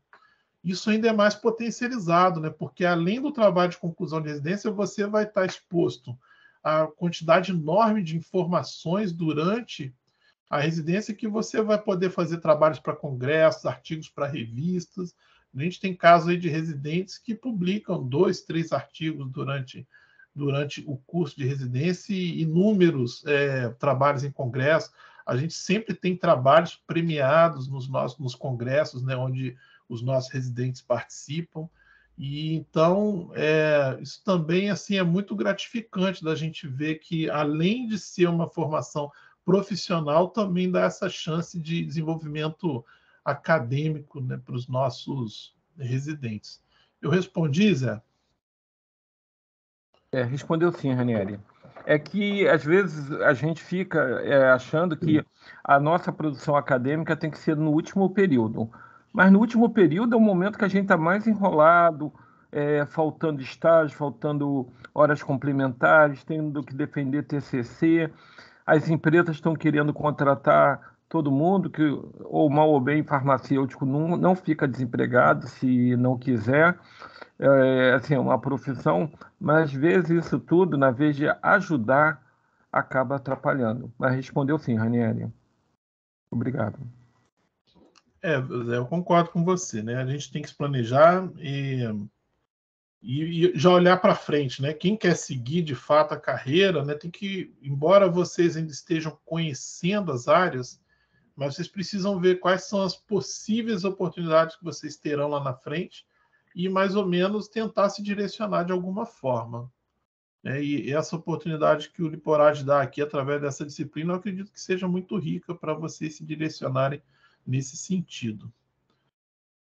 isso ainda é mais potencializado, né? Porque além do trabalho de conclusão de residência, você vai estar exposto a quantidade enorme de informações durante a residência, que você vai poder fazer trabalhos para congressos, artigos para revistas. A gente tem casos aí de residentes que publicam 2, 3 artigos durante o curso de residência e inúmeros trabalhos em congressos. A gente sempre tem trabalhos premiados nos congressos, né, onde os nossos residentes participam. E então, isso também assim é muito gratificante da gente ver que, além de ser uma formação profissional, também dá essa chance de desenvolvimento acadêmico, né, para os nossos residentes. Eu respondi, Zé? Respondeu sim, Ranieri. É que, às vezes, a gente fica achando que a nossa produção acadêmica tem que ser no último período. Mas no último período é o momento que a gente está mais enrolado, faltando estágio, faltando horas complementares, tendo que defender TCC. As empresas estão querendo contratar todo mundo, que ou mal ou bem farmacêutico não fica desempregado se não quiser. Assim, é uma profissão, mas às vezes isso tudo, na vez de ajudar, acaba atrapalhando. Mas respondeu sim, Ranieri. Obrigado. Zé, eu concordo com você, né? A gente tem que se planejar e já olhar para frente, né? Quem quer seguir de fato a carreira, né, tem que, embora vocês ainda estejam conhecendo as áreas, mas vocês precisam ver quais são as possíveis oportunidades que vocês terão lá na frente e mais ou menos tentar se direcionar de alguma forma. E essa oportunidade que o Liporad dá aqui através dessa disciplina, eu acredito que seja muito rica para vocês se direcionarem nesse sentido.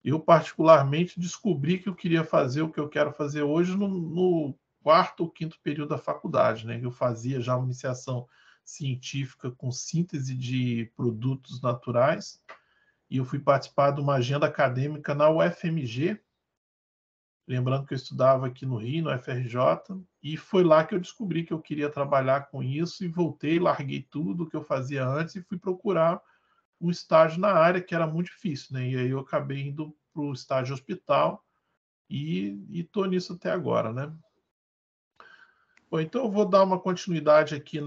Eu, particularmente, descobri que eu queria fazer o que eu quero fazer hoje no quarto ou quinto período da faculdade, né? Eu fazia já uma iniciação científica com síntese de produtos naturais e eu fui participar de uma agenda acadêmica na UFMG, lembrando que eu estudava aqui no Rio, no FRJ, e foi lá que eu descobri que eu queria trabalhar com isso e voltei, larguei tudo que eu fazia antes e fui procurar um estágio na área que era muito difícil, né? E aí eu acabei indo para o estágio hospital e estou nisso até agora, né? Bom, então eu vou dar uma continuidade aqui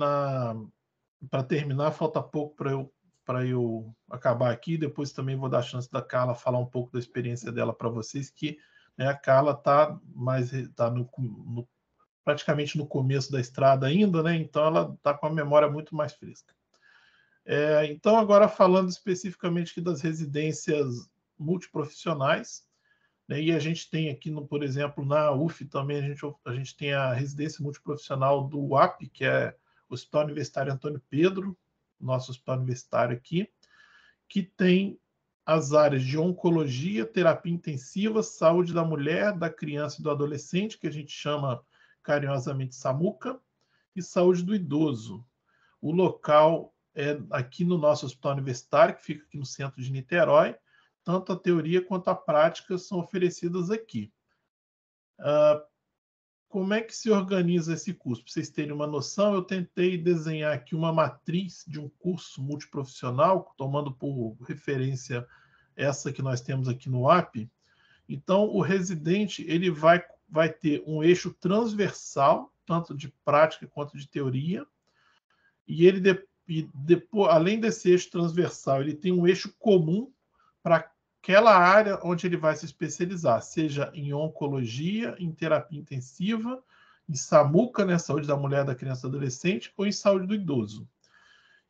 para terminar, falta pouco para eu acabar aqui, depois também vou dar a chance da Carla falar um pouco da experiência dela para vocês, que, né, a Carla está praticamente no começo da estrada ainda, né? Então ela está com a memória muito mais fresca. Então, agora falando especificamente aqui das residências multiprofissionais, né, e a gente tem aqui, por exemplo, na UF também, a gente tem a residência multiprofissional do UAP, que é o Hospital Universitário Antônio Pedro, nosso hospital universitário aqui, que tem as áreas de oncologia, terapia intensiva, saúde da mulher, da criança e do adolescente, que a gente chama carinhosamente SAMUCA, e saúde do idoso. O local é aqui no nosso hospital universitário, que fica aqui no centro de Niterói. Tanto a teoria quanto a prática são oferecidas aqui. Como é que se organiza esse curso? Para vocês terem uma noção, eu tentei desenhar aqui uma matriz de um curso multiprofissional, tomando por referência essa que nós temos aqui no AP. Então, o residente ele vai ter um eixo transversal, tanto de prática quanto de teoria, e ele depois, além desse eixo transversal, ele tem um eixo comum para aquela área onde ele vai se especializar, seja em oncologia, em terapia intensiva, em SAMUCA, né, saúde da mulher, da criança e do adolescente, ou em saúde do idoso.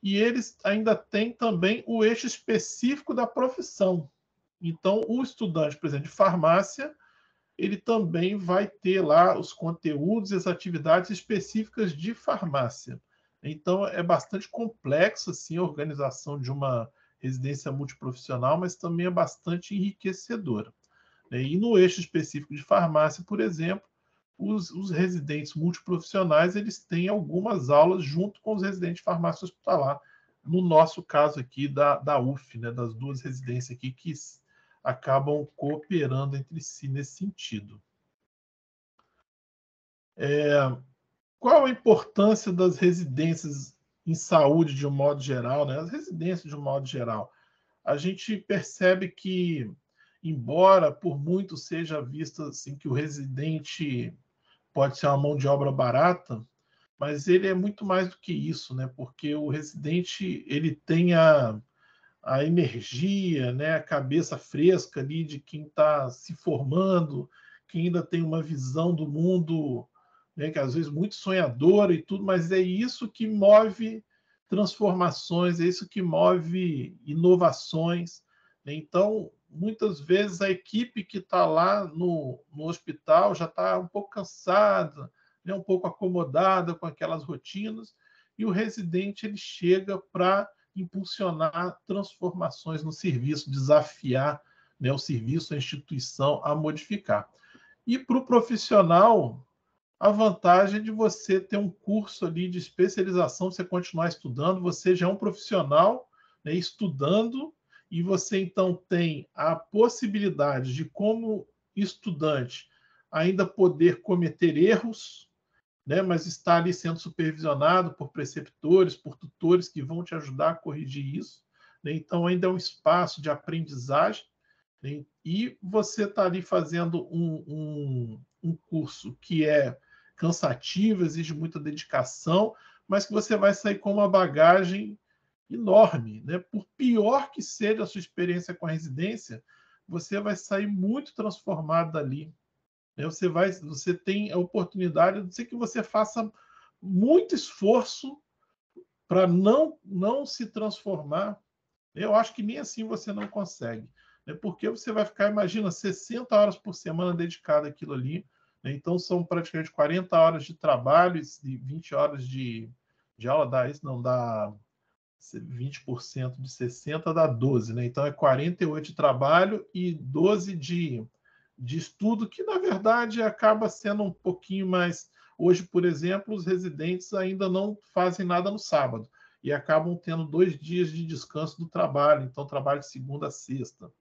E eles ainda têm também o eixo específico da profissão. Então, o estudante, por exemplo, de farmácia, ele também vai ter lá os conteúdos e as atividades específicas de farmácia. Então, é bastante complexo assim, a organização de uma residência multiprofissional, mas também é bastante enriquecedora. E no eixo específico de farmácia, por exemplo, os residentes multiprofissionais eles têm algumas aulas junto com os residentes de farmácia hospitalar. No nosso caso aqui da UF, né, das duas residências aqui que acabam cooperando entre si nesse sentido. Qual a importância das residências em saúde de um modo geral, né? As residências de um modo geral. A gente percebe que, embora por muito seja visto assim que o residente pode ser uma mão de obra barata, mas ele é muito mais do que isso, né? Porque o residente ele tem a energia, né? A cabeça fresca ali de quem está se formando, quem ainda tem uma visão do mundo, né, que às vezes muito sonhadora e tudo, mas é isso que move transformações, é isso que move inovações. Então, muitas vezes a equipe que está lá no hospital já está um pouco cansada, né, um pouco acomodada com aquelas rotinas, e o residente ele chega para impulsionar transformações no serviço, desafiar, né, o serviço, a instituição a modificar. E para o profissional, a vantagem de você ter um curso ali de especialização, você continuar estudando, você já é um profissional, né, estudando, e você então tem a possibilidade de, como estudante, ainda poder cometer erros, né, mas estar ali sendo supervisionado por preceptores, por tutores que vão te ajudar a corrigir isso. né? Então, ainda é um espaço de aprendizagem, né? E você está ali fazendo um curso que é cansativo, exige muita dedicação, mas que você vai sair com uma bagagem enorme, né? Por pior que seja a sua experiência com a residência, você vai sair muito transformado dali, né? Você tem a oportunidade de ser que você faça muito esforço para não se transformar. Eu acho que nem assim você não consegue, né? Porque você vai ficar, imagina, 60 horas por semana dedicado àquilo ali, né? Então são praticamente 40 horas de trabalho e 20 horas de aula, dá isso, não dá 20% de 60 dá 12, né? Então é 48 de trabalho e 12 de estudo, que na verdade acaba sendo um pouquinho mais. Hoje, por exemplo, os residentes ainda não fazem nada no sábado e acabam tendo 2 dias de descanso do trabalho, então trabalho de segunda a sexta,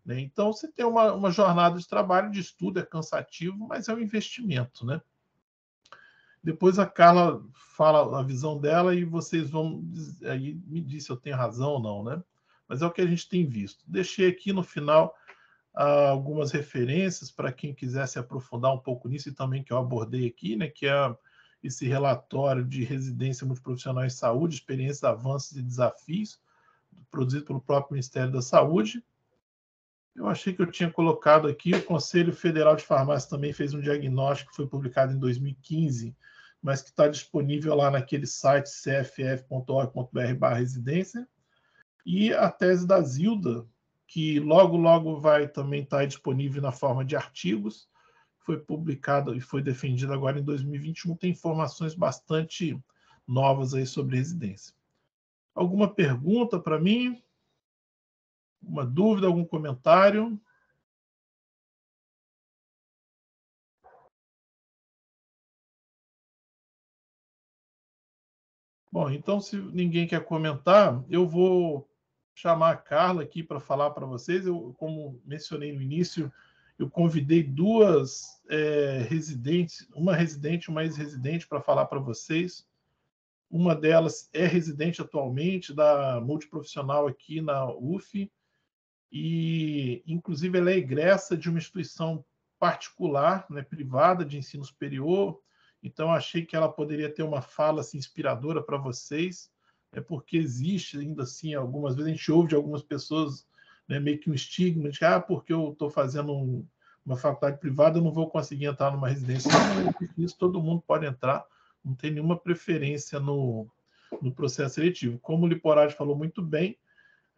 né? Então você tem uma jornada de trabalho, de estudo, é cansativo, mas é um investimento, né? Depois a Carla fala a visão dela e vocês vão aí me dizer se eu tenho razão ou não, né? Mas é o que a gente tem visto. Deixei aqui no final algumas referências para quem quiser se aprofundar um pouco nisso e também que eu abordei aqui, né? Que é esse relatório de residência multiprofissional em saúde, experiências, avanços e desafios, produzido pelo próprio Ministério da Saúde. Eu achei que eu tinha colocado aqui, o Conselho Federal de Farmácia também fez um diagnóstico que foi publicado em 2015, mas que está disponível lá naquele site cff.org.br/residência. E a tese da Zilda, que logo vai também estar disponível na forma de artigos, foi publicada e foi defendida agora em 2021, tem informações bastante novas aí sobre residência. Alguma pergunta para mim? Uma dúvida, algum comentário? Bom, então, se ninguém quer comentar, eu vou chamar a Carla aqui para falar para vocês. Eu, como mencionei no início, eu convidei 2 residentes, uma residente e uma ex-residente, para falar para vocês. Uma delas é residente atualmente da multiprofissional aqui na UF, e, inclusive, ela é egressa de uma instituição particular, né, privada de ensino superior. Então, achei que ela poderia ter uma fala assim, inspiradora para vocês, porque existe ainda assim, algumas vezes a gente ouve de algumas pessoas, né, meio que um estigma de porque eu estou fazendo uma faculdade privada, eu não vou conseguir entrar numa residência. Não, isso todo mundo pode entrar, não tem nenhuma preferência no processo seletivo. Como o Liporati falou muito bem,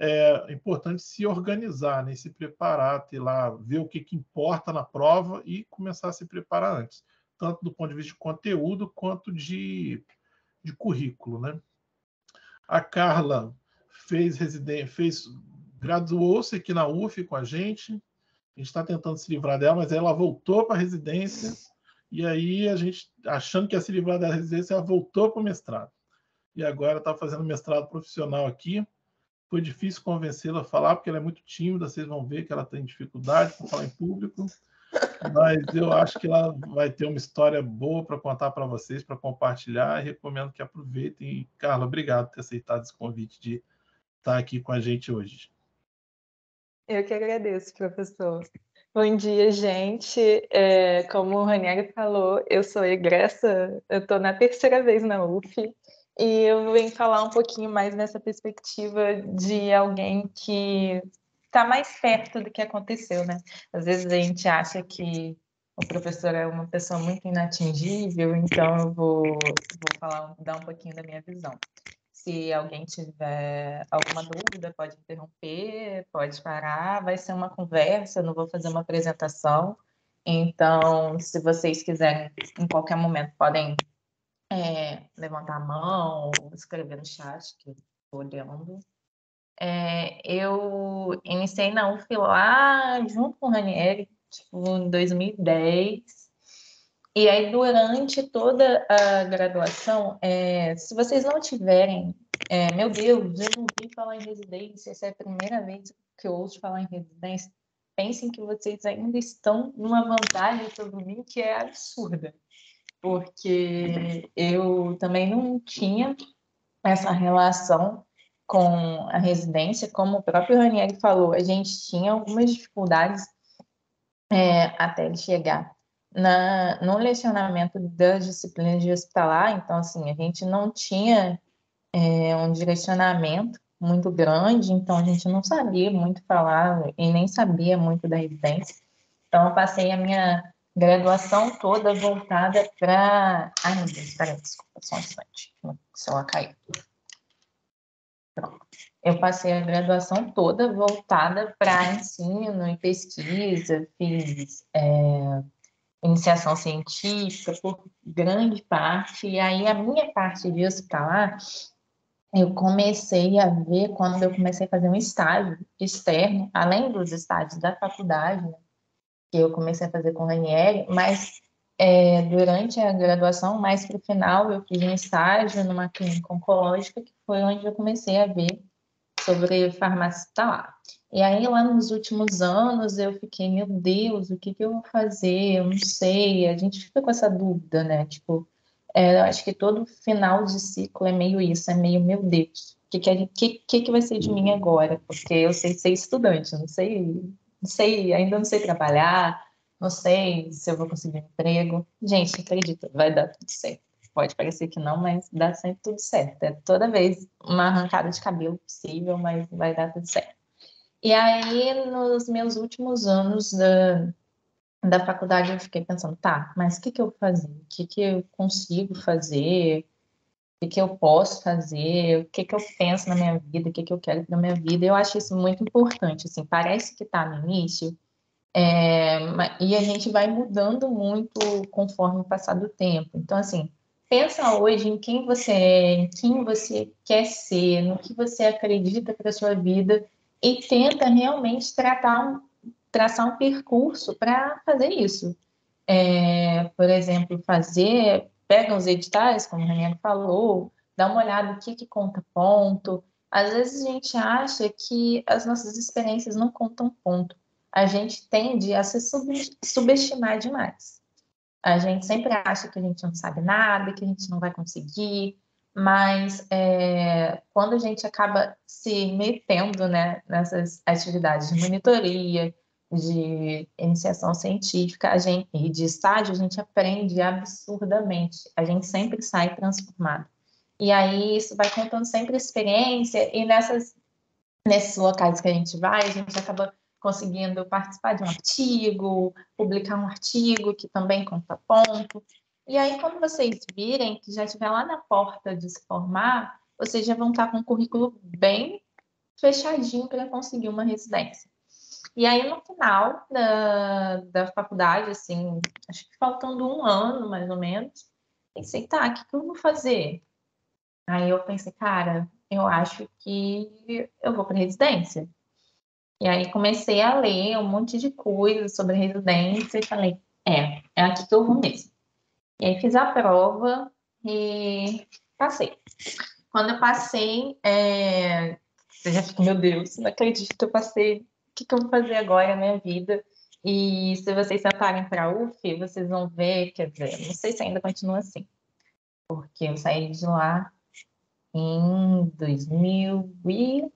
é importante se organizar, né? Se preparar, ter lá, ver o que importa na prova e começar a se preparar antes, tanto do ponto de vista de conteúdo quanto de currículo, né? A Carla graduou-se aqui na UF com a gente está tentando se livrar dela, mas ela voltou para a residência, e aí a gente, achando que ia se livrar da residência, ela voltou para o mestrado. E agora está fazendo mestrado profissional aqui. Foi difícil convencê-la a falar, porque ela é muito tímida, vocês vão ver que ela tem dificuldade para falar em público, mas eu acho que ela vai ter uma história boa para contar para vocês, para compartilhar, e recomendo que aproveitem. E, Carla, obrigado por ter aceitado esse convite de estar aqui com a gente hoje. Eu que agradeço, professor. Bom dia, gente. Como o Ranieri falou, eu sou egressa, eu estou na 3ª vez na UF, e eu venho falar um pouquinho mais nessa perspectiva de alguém que está mais perto do que aconteceu, né? Às vezes a gente acha que o professor é uma pessoa muito inatingível, então eu vou dar um pouquinho da minha visão. Se alguém tiver alguma dúvida, pode interromper, pode parar, vai ser uma conversa, não vou fazer uma apresentação. Então, se vocês quiserem, em qualquer momento, podem levantar a mão ou escrever no chat, que eu estou olhando. Eu iniciei na UF lá junto com o Ranieri, em 2010. E aí, durante toda a graduação, se vocês não tiverem, meu Deus, eu não ouvi falar em residência, essa é a primeira vez que eu ouço falar em residência, pensem que vocês ainda estão numa vantagem sobre mim que é absurda, porque eu também não tinha essa relação com a residência, como o próprio Ranieri falou, a gente tinha algumas dificuldades até ele chegar no lecionamento das disciplinas de hospitalar. Então, assim, a gente não tinha um direcionamento muito grande, então a gente não sabia muito falar e nem sabia muito da residência. Então, eu passei a minha graduação toda voltada para... Ai, meu Deus, peraí, desculpa, só um instante, o celular caiu. Pronto. Eu passei a graduação toda voltada para ensino e pesquisa, fiz iniciação científica por grande parte, e aí a minha parte de hospitalar, eu comecei a ver quando eu comecei a fazer um estágio externo, além dos estágios da faculdade, né, que eu comecei a fazer com o Ranieri, mas durante a graduação, mais para o final, eu fiz um estágio numa clínica oncológica, que foi onde eu comecei a ver sobre farmácia hospitalar. E aí, lá nos últimos anos, eu fiquei, meu Deus, o que eu vou fazer? Eu não sei. A gente fica com essa dúvida, né? Tipo, eu acho que todo final de ciclo é meio isso, é meio, meu Deus, o que vai ser de mim agora? Porque eu sei ser estudante, não sei, ainda não sei trabalhar, não sei se eu vou conseguir um emprego. Gente, acredita, vai dar tudo certo. Pode parecer que não, mas dá sempre tudo certo. É toda vez uma arrancada de cabelo possível, mas vai dar tudo certo. E aí, nos meus últimos anos da faculdade, eu fiquei pensando, tá, mas o que eu vou fazer? O que eu consigo fazer? O que eu posso fazer? O que eu penso na minha vida? O que eu quero para minha vida? Eu acho isso muito importante, assim, parece que tá no início, e a gente vai mudando muito conforme o passar do tempo. Então, assim, pensa hoje em quem você é, em quem você quer ser, no que você acredita para sua vida e tenta realmente traçar um percurso para fazer isso. Por exemplo, pega os editais, como o Ranieri falou, dá uma olhada no que conta ponto. Às vezes a gente acha que as nossas experiências não contam ponto. A gente tende a se subestimar demais. A gente sempre acha que a gente não sabe nada, que a gente não vai conseguir, mas quando a gente acaba se metendo, né, nessas atividades de monitoria, de iniciação científica, e de estágio, a gente aprende absurdamente. A gente sempre sai transformado. E aí isso vai contando sempre experiência, e nesses locais que a gente vai, a gente acaba conseguindo participar de um artigo, publicar um artigo que também conta ponto. E aí, quando vocês virem que já estiver lá na porta de se formar, vocês já vão estar com um currículo bem fechadinho para conseguir uma residência. E aí, no final da faculdade, assim, acho que faltando um ano, mais ou menos, pensei, tá, o que eu vou fazer? Aí eu pensei, cara, eu acho que eu vou para residência. E aí comecei a ler um monte de coisas sobre residência e falei, é aqui que eu vou mesmo. E aí fiz a prova e passei. Quando eu passei, eu já fiquei, meu Deus, não acredito, eu passei, o que eu vou fazer agora na minha vida? E se vocês sentarem para a UF, vocês vão ver, quer dizer, não sei se ainda continua assim, porque eu saí de lá em 2020.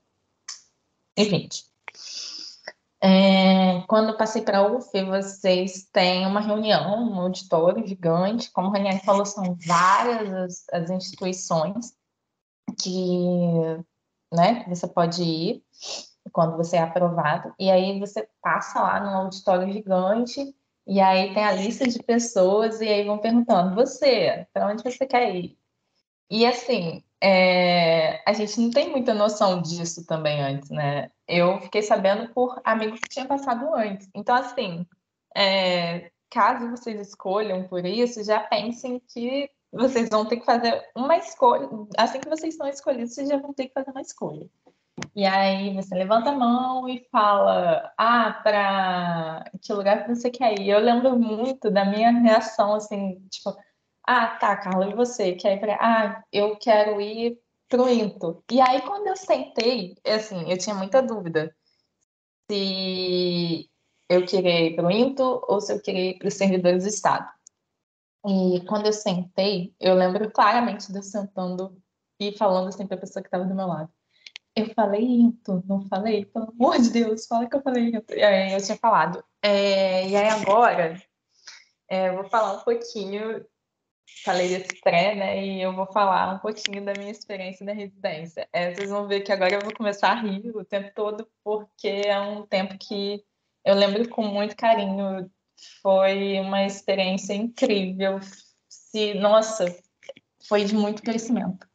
Quando eu passei para a UF, vocês têm uma reunião, um auditório gigante. Como o Ranieri falou, são várias as instituições que, né, que você pode ir quando você é aprovado. E aí você passa lá num auditório gigante, e aí tem a lista de pessoas, e aí vão perguntando, você, para onde você quer ir? E assim, a gente não tem muita noção disso também antes, né? Eu fiquei sabendo por amigos que tinham passado antes. Então, assim, caso vocês escolham por isso, já pensem que vocês vão ter que fazer uma escolha. Assim que vocês estão escolhidos, vocês já vão ter que fazer uma escolha. E aí você levanta a mão e fala, para que lugar que você quer ir? Eu lembro muito da minha reação, assim, tipo, tá, Carla, e você? Quer ir eu quero ir pro INTO. E aí, quando eu sentei, assim, eu tinha muita dúvida se eu queria ir pro INTO ou se eu queria ir para os servidores do Estado. E quando eu sentei, eu lembro claramente de eu sentando e falando assim para a pessoa que estava do meu lado. Eu falei into, não falei? Pelo amor de Deus, fala que eu falei into. Eu tinha falado. E aí agora, eu vou falar um pouquinho, falei desse pré, né? E eu vou falar um pouquinho da minha experiência na residência. Vocês vão ver que agora eu vou começar a rir o tempo todo, porque é um tempo que eu lembro com muito carinho. Foi uma experiência incrível. Nossa, foi de muito crescimento.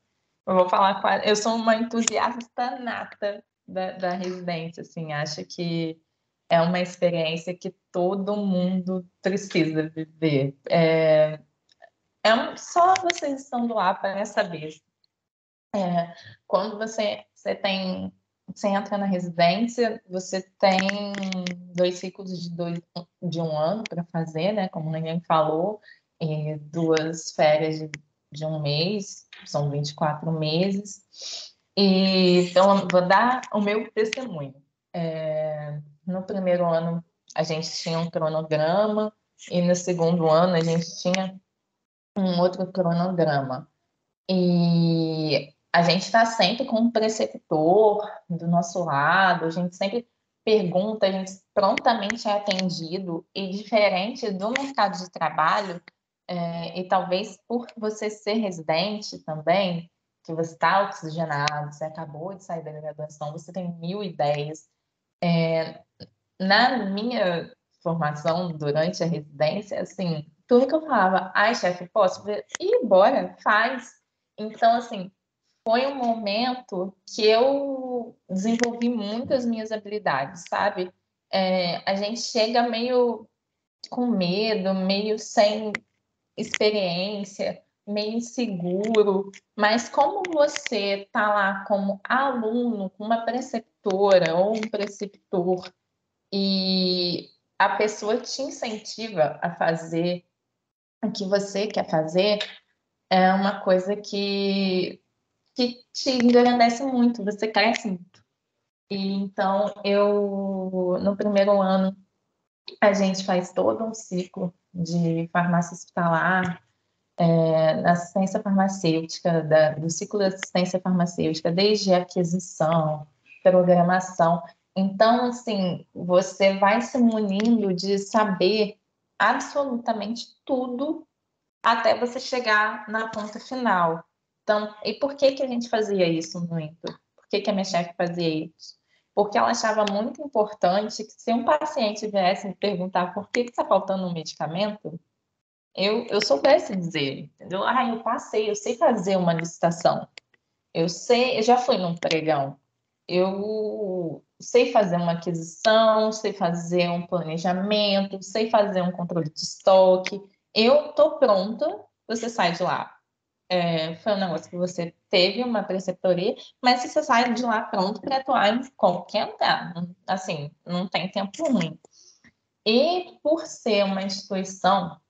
Eu vou falar, eu sou uma entusiasta nata da residência, assim, acho que é uma experiência que todo mundo precisa viver. Só vocês estando lá para saber. Quando você entra na residência, você tem 2 ciclos de 1 ano para fazer, né? Como ninguém falou, e 2 férias de 1 mês, são 24 meses. Então, vou dar o meu testemunho. No primeiro ano, a gente tinha um cronograma, e no segundo ano, a gente tinha um outro cronograma. E a gente está sempre com um preceptor do nosso lado, a gente sempre pergunta, a gente prontamente é atendido, e diferente do mercado de trabalho, e talvez por você ser residente também, que você está oxigenado, você acabou de sair da graduação, você tem 1000 ideias. Na minha formação durante a residência, assim, tudo que eu falava, ai, chefe, posso ver? E bora, faz. Então, assim, foi um momento que eu desenvolvi muito as minhas habilidades, sabe? A gente chega meio com medo, meio sem experiência, meio inseguro, mas como você está lá como aluno, com uma preceptora ou um preceptor, e a pessoa te incentiva a fazer o que você quer fazer, é uma coisa que te engrandece muito, você cresce muito. Então, no primeiro ano, a gente faz todo um ciclo de farmácia hospitalar, da assistência farmacêutica, do ciclo de assistência farmacêutica, desde aquisição, programação. Então, assim, você vai se munindo de saber absolutamente tudo até você chegar na ponta final. Então, e por que a gente fazia isso no Inter? Por que a minha chefe fazia isso? Porque ela achava muito importante que, se um paciente viesse me perguntar por que está faltando um medicamento, eu soubesse dizer, entendeu? Eu sei fazer uma licitação, eu já fui num pregão, eu sei fazer uma aquisição, sei fazer um planejamento, sei fazer um controle de estoque, eu tô pronta, você sai de lá. Foi um negócio que você teve uma preceptoria, mas você sai de lá pronto para atuar em qualquer lugar, assim, não tem tempo ruim. E por ser uma instituição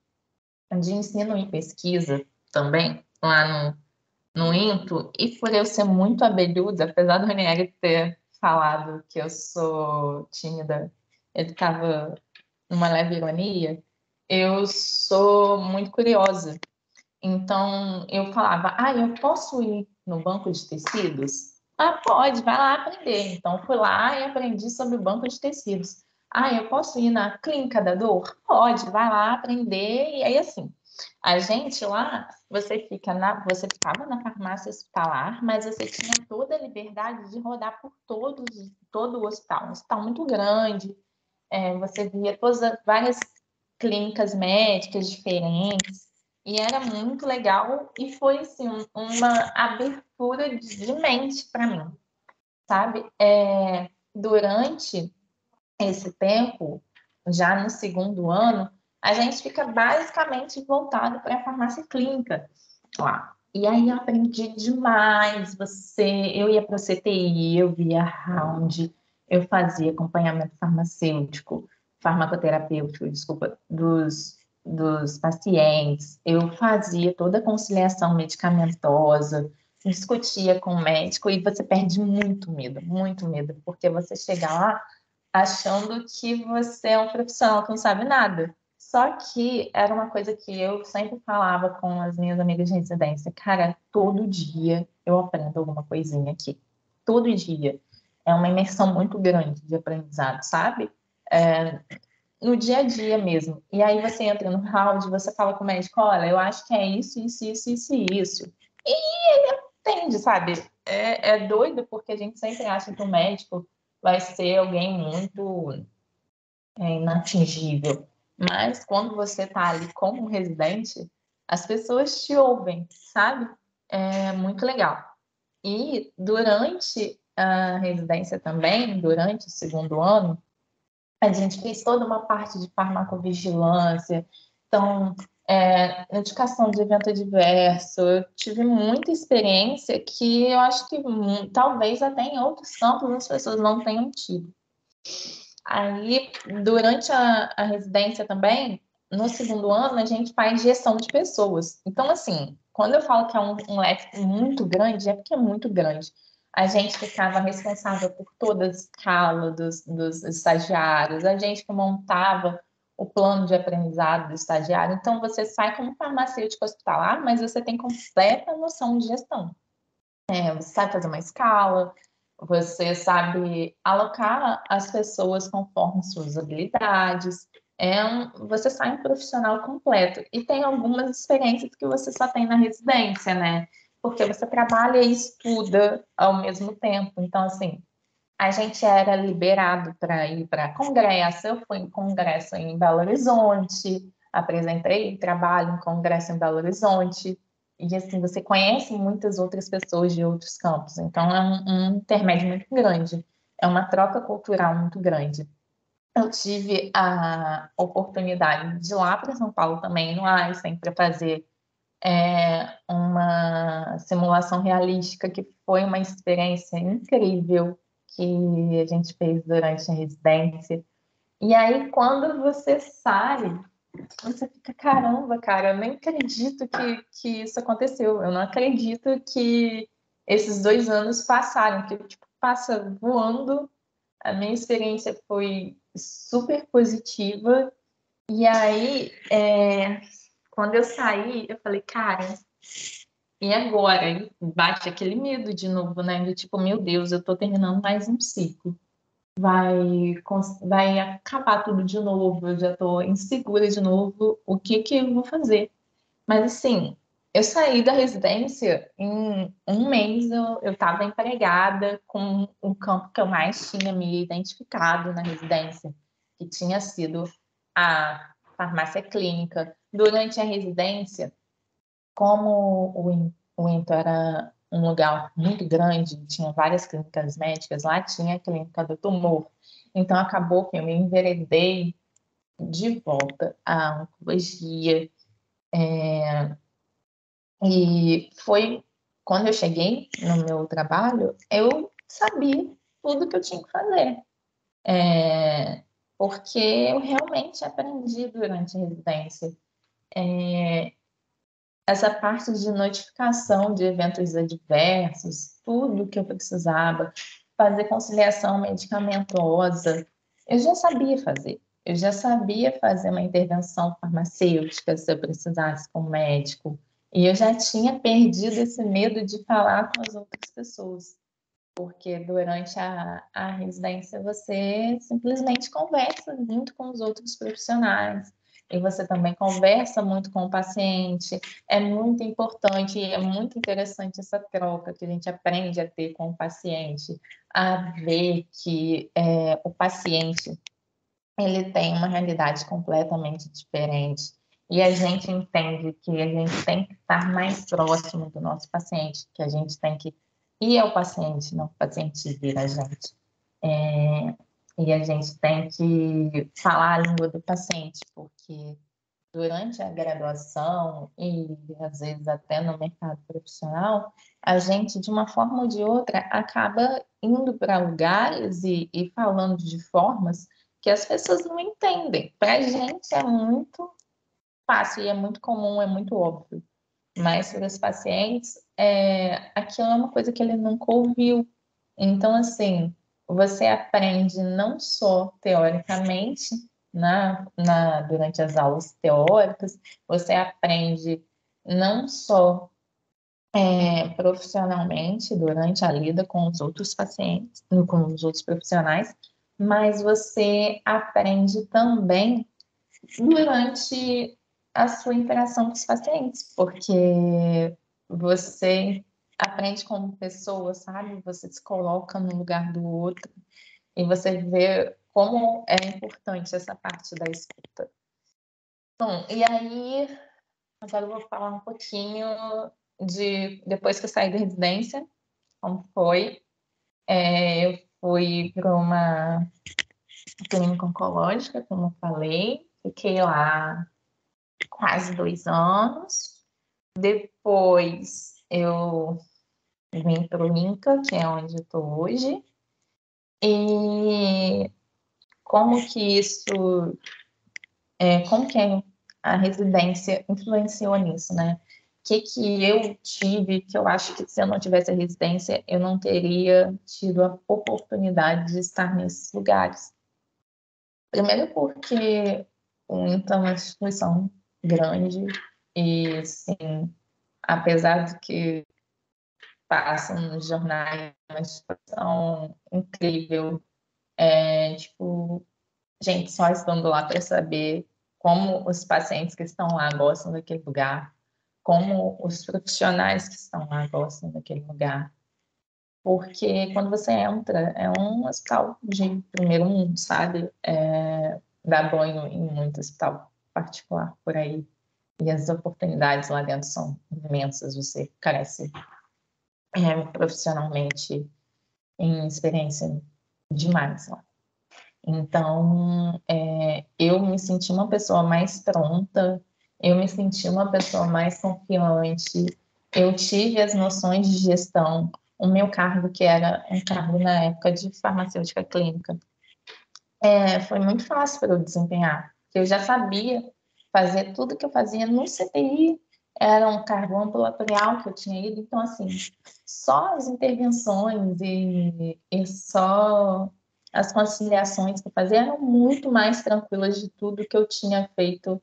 de ensino e pesquisa também, lá no INTO, e por eu ser muito abelhuda, apesar do Ranieri ter falado que eu sou tímida, ele estava numa leve ironia, eu sou muito curiosa. Então, eu falava, eu posso ir no banco de tecidos? Pode, vai lá aprender. Então, fui lá e aprendi sobre o banco de tecidos. Eu posso ir na clínica da dor? Pode, vai lá aprender. E aí, assim, a gente lá, você ficava na farmácia hospitalar, mas você tinha toda a liberdade de rodar por todo o hospital. Um hospital muito grande, você via várias clínicas médicas diferentes, e era muito legal, e foi assim, uma abertura de mente para mim, sabe? Durante esse tempo, já no segundo ano, a gente fica basicamente voltado para a farmácia clínica lá. E aí eu aprendi demais. Eu ia para o CTI, eu via round, eu fazia acompanhamento farmacoterapêutico, desculpa, dos pacientes, eu fazia toda a conciliação medicamentosa, discutia com o médico, e você perde muito medo, porque você chega lá achando que você é um profissional que não sabe nada. Só que era uma coisa que eu sempre falava com as minhas amigas de residência. Cara, todo dia eu aprendo alguma coisinha aqui. todo dia. É uma imersão muito grande de aprendizado, sabe? No dia a dia mesmo. E aí você entra no round, você fala com o médico, olha, eu acho que é isso, isso, isso, isso e isso. E ele entende, sabe? É doido porque a gente sempre acha que o médico vai ser alguém muito inatingível. Mas quando você está ali como residente, as pessoas te ouvem, sabe? É muito legal. E durante a residência também, durante o segundo ano, a gente fez toda uma parte de farmacovigilância, então, notificação de evento adverso. Eu tive muita experiência que eu acho que talvez até em outros campos as pessoas não tenham tido. Aí, durante a residência também, no segundo ano, a gente faz gestão de pessoas. Então, assim, quando eu falo que é um leque muito grande, é porque é muito grande. A gente ficava responsável por toda a escala dos estagiários, a gente que montava o plano de aprendizado do estagiário. Então, você sai como farmacêutico hospitalar, mas você tem completa noção de gestão. Você sabe fazer uma escala, você sabe alocar as pessoas conforme suas habilidades. Você sai um profissional completo. E tem algumas experiências que você só tem na residência, né? Porque você trabalha e estuda ao mesmo tempo. Então, assim, a gente era liberado para ir para congresso. Eu fui em congresso em Belo Horizonte, apresentei trabalho em congresso em Belo Horizonte. E assim, você conhece muitas outras pessoas de outros campos. Então, é um intermédio muito grande. É uma troca cultural muito grande. Eu tive a oportunidade de ir lá para São Paulo também, no Einstein, para fazer uma simulação realística, que foi uma experiência incrível que a gente fez durante a residência. E aí, quando você sai, você fica, caramba, cara, eu nem acredito que isso aconteceu. Eu não acredito que esses 2 anos passaram, que tipo, passa voando. A minha experiência foi super positiva. E aí, quando eu saí, eu falei, cara, e agora? E bate aquele medo de novo, né? De tipo, meu Deus, eu tô terminando mais um ciclo. Vai acabar tudo de novo, eu já tô insegura de novo, o que eu vou fazer? Mas assim, eu saí da residência, em um mês eu estava empregada com o campo que eu mais tinha me identificado na residência, que tinha sido a farmácia clínica. Durante a residência, como o INTO era um lugar muito grande, tinha várias clínicas médicas, lá tinha a clínica do tumor. Então, acabou que eu me enveredei de volta à oncologia. E foi quando eu cheguei no meu trabalho, eu sabia tudo que eu tinha que fazer. Porque eu realmente aprendi durante a residência. Essa parte de notificação de eventos adversos, tudo que eu precisava, fazer conciliação medicamentosa, eu já sabia fazer. Eu já sabia fazer uma intervenção farmacêutica se eu precisasse com o médico. E eu já tinha perdido esse medo de falar com as outras pessoas. Porque durante a residência você simplesmente conversa muito com os outros profissionais. E você também conversa muito com o paciente. É muito importante e é muito interessante essa troca que a gente aprende a ter com o paciente, a ver que o paciente ele tem uma realidade completamente diferente. E a gente entende que a gente tem que estar mais próximo do nosso paciente, que a gente tem que ir ao paciente, não o paciente vir a gente. E a gente tem que falar a língua do paciente, porque durante a graduação e às vezes até no mercado profissional, a gente, de uma forma ou de outra, acaba indo para lugares e falando de formas que as pessoas não entendem. Para a gente é muito fácil e é muito comum, é muito óbvio. Mas para os pacientes, aquilo é uma coisa que ele nunca ouviu. Então, assim, você aprende não só teoricamente, durante as aulas teóricas, você aprende não só profissionalmente durante a lida com os outros pacientes, com os outros profissionais, mas você aprende também durante a sua interação com os pacientes, porque você aprende como pessoa, sabe? Você se coloca no lugar do outro e você vê como é importante essa parte da escuta. Bom, e aí, agora eu vou falar um pouquinho de depois que eu saí da residência, como foi. Eu fui para uma clínica oncológica, como eu falei, fiquei lá quase 2 anos. Depois eu vim para o INCA, que é onde eu estou hoje. E como que como que a residência influenciou nisso, né? O que eu tive, que eu acho que se eu não tivesse a residência, eu não teria tido a oportunidade de estar nesses lugares. Primeiro porque o INCA é uma instituição grande e, assim, apesar de que passam nos jornais uma instituição incrível, tipo, gente só estando lá para saber como os pacientes que estão lá gostam daquele lugar, como os profissionais que estão lá gostam daquele lugar. Porque quando você entra, é um hospital de primeiro mundo, sabe? Dá banho em muito hospital particular por aí. E as oportunidades lá dentro são imensas. Você cresce profissionalmente em experiência demais lá. Então, eu me senti uma pessoa mais pronta, eu me senti uma pessoa mais confiante, eu tive as noções de gestão. O meu cargo, que era um cargo na época de farmacêutica clínica, foi muito fácil para eu desempenhar. Eu já sabia fazer tudo que eu fazia no CTI, era um cargo ambulatorial que eu tinha ido, então, assim, só as intervenções e só as conciliações que eu fazia eram muito mais tranquilas de tudo que eu tinha feito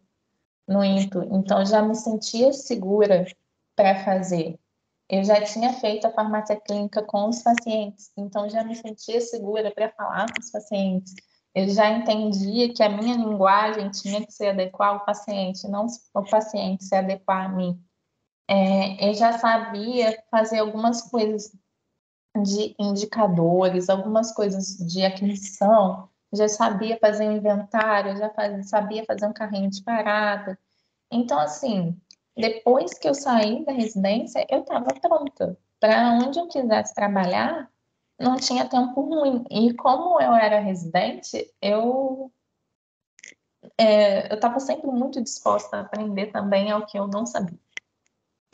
no INTO. Então, já me sentia segura para fazer. Eu já tinha feito a farmácia clínica com os pacientes, então já me sentia segura para falar com os pacientes. Eu já entendia que a minha linguagem tinha que se adequar ao paciente, não o paciente se adequar a mim. Eu já sabia fazer algumas coisas de indicadores, algumas coisas de aquisição, já sabia fazer um inventário, sabia fazer um carrinho de parada. Então, assim, depois que eu saí da residência, eu estava pronta. Para onde eu quisesse trabalhar, não tinha tempo ruim. E como eu era residente, eu estava sempre muito disposta a aprender também ao que eu não sabia.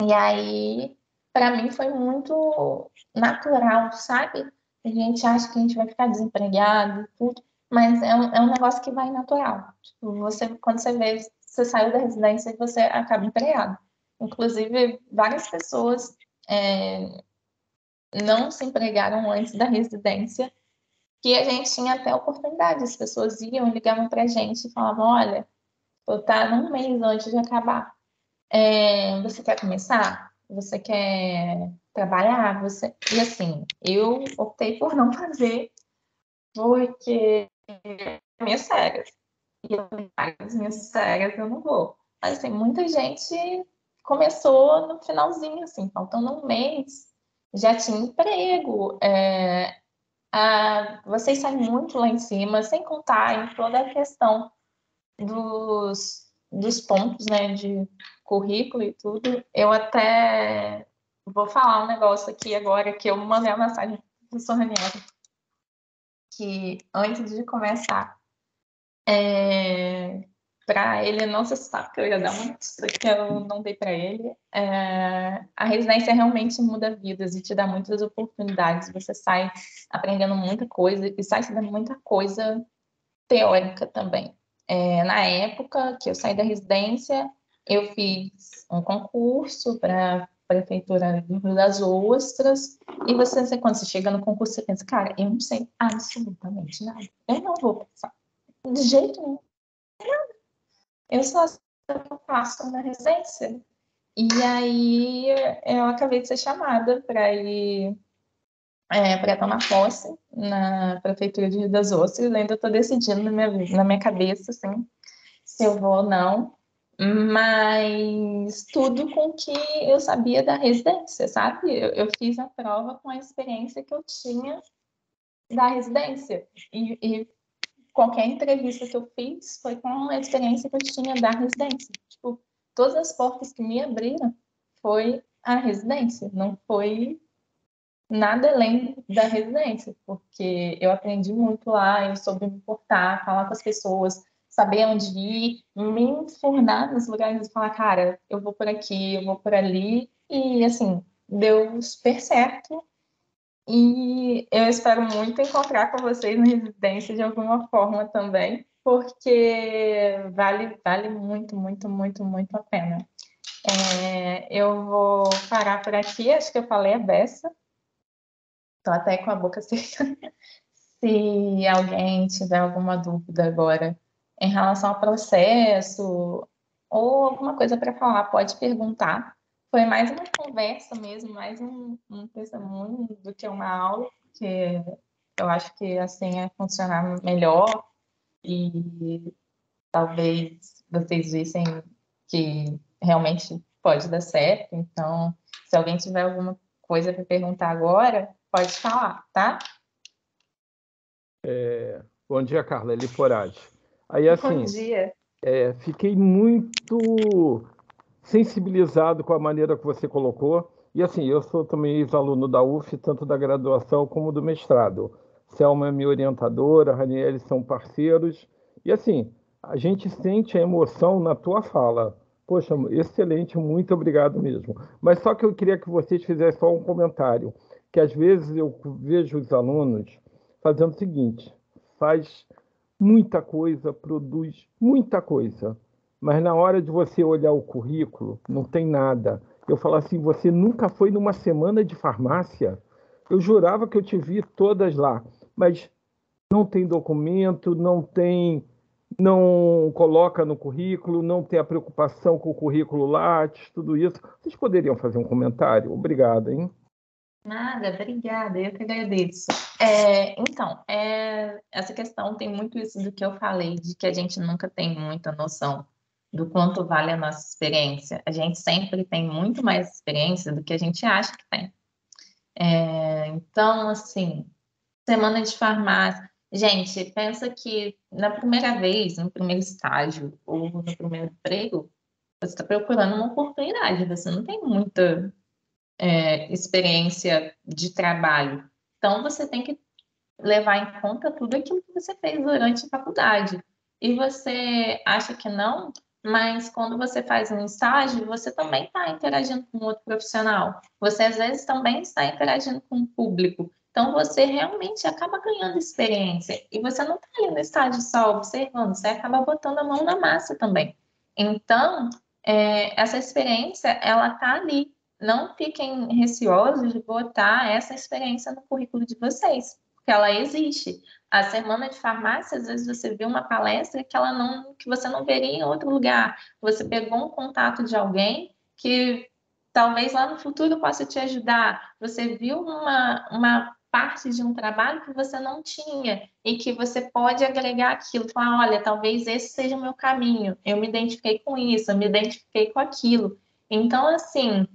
E aí, para mim, foi muito natural, sabe? A gente acha que a gente vai ficar desempregado e tudo, mas é um negócio que vai natural. Tipo, quando você vê, você saiu da residência e você acaba empregado. Inclusive, várias pessoas não se empregaram antes da residência, que a gente tinha até oportunidade. As pessoas iam, ligavam para a gente e falavam: olha, eu tá num mês antes de acabar. Você quer começar? Você quer trabalhar? E assim, eu optei por não fazer, porque minhas férias. E eu as minhas férias eu não vou. Mas assim, muita gente começou no finalzinho, assim, faltando um mês, já tinha emprego. Vocês saem muito lá em cima, sem contar em toda a questão dos pontos, né, de currículo e tudo. Eu até vou falar um negócio aqui agora, que eu mandei uma mensagem para o professor Ranieri, que antes de começar, para ele não se assustar, porque eu ia dar uma notícia que eu não dei para ele, a residência realmente muda vidas e te dá muitas oportunidades. Você sai aprendendo muita coisa e sai sabendo muita coisa teórica também. Na época que eu saí da residência, eu fiz um concurso para a Prefeitura do Rio das Ostras, e quando você chega no concurso, você pensa, cara, eu não sei absolutamente nada, eu não vou passar, de jeito nenhum, eu só sei o que eu faço na residência. E aí eu acabei de ser chamada para ir para tomar posse na prefeitura de Rio das Ostras. Eu ainda estou decidindo na minha cabeça, assim, se eu vou ou não, mas tudo com o que eu sabia da residência, sabe? Eu fiz a prova com a experiência que eu tinha da residência. E qualquer entrevista que eu fiz foi com a experiência que eu tinha da residência. Tipo, todas as portas que me abriram foi a residência, não foi nada além da residência, porque eu aprendi muito lá, eu soube me portar, falar com as pessoas, saber onde ir, me enfurnar nos lugares e falar, cara, eu vou por aqui, eu vou por ali, e assim, deu super certo. E eu espero muito encontrar com vocês na residência de alguma forma também, porque vale muito, muito, muito, muito a pena. Eu vou parar por aqui, acho que eu falei a beça. Estou até com a boca seca. Se alguém tiver alguma dúvida agora em relação ao processo ou alguma coisa para falar, pode perguntar. Foi mais uma conversa mesmo, mais um testemunho do que uma aula, porque eu acho que assim é funcionar melhor e talvez vocês vissem que realmente pode dar certo. Então, se alguém tiver alguma coisa para perguntar agora, pode falar, tá? Bom dia, Carla. Eli Porage. Aí, Bom assim, dia. fiquei muito sensibilizado com a maneira que você colocou. E, assim, eu sou também ex-aluno da UF, tanto da graduação como do mestrado. Selma é minha orientadora, a Raniele são parceiros. E, assim, a gente sente a emoção na tua fala. Poxa, excelente, muito obrigado mesmo. Mas só que eu queria que vocês fizessem só um comentário, que às vezes eu vejo os alunos fazendo o seguinte: faz muita coisa, produz muita coisa, mas na hora de você olhar o currículo, não tem nada. Eu falo assim, você nunca foi numa semana de farmácia? Eu jurava que eu te vi todas lá, mas não tem documento, não coloca no currículo, não tem a preocupação com o currículo Lattes, tudo isso. Vocês poderiam fazer um comentário? Obrigado, hein? Nada, obrigada, eu que agradeço. Então, essa questão tem muito isso do que eu falei, de que a gente nunca tem muita noção do quanto vale a nossa experiência. A gente sempre tem muito mais experiência do que a gente acha que tem. Então, assim, semana de farmácia. Gente, pensa que na primeira vez, no primeiro estágio ou no primeiro emprego, você está procurando uma oportunidade, você não tem muita experiência de trabalho. Então, você tem que levar em conta tudo aquilo que você fez durante a faculdade. E você acha que não, mas quando você faz um estágio, você também está interagindo com outro profissional. Você, às vezes, também está interagindo com o público. Então, você realmente acaba ganhando experiência. E você não está ali no estágio só observando, você acaba botando a mão na massa também. Então, essa experiência, ela está ali. Não fiquem receosos de botar essa experiência no currículo de vocês, porque ela existe. A semana de farmácia, às vezes você vê uma palestra que você não veria em outro lugar. Você pegou um contato de alguém que talvez lá no futuro possa te ajudar. Você viu uma parte de um trabalho que você não tinha e que você pode agregar aquilo. Falar, olha, talvez esse seja o meu caminho. Eu me identifiquei com isso, eu me identifiquei com aquilo. Então, assim,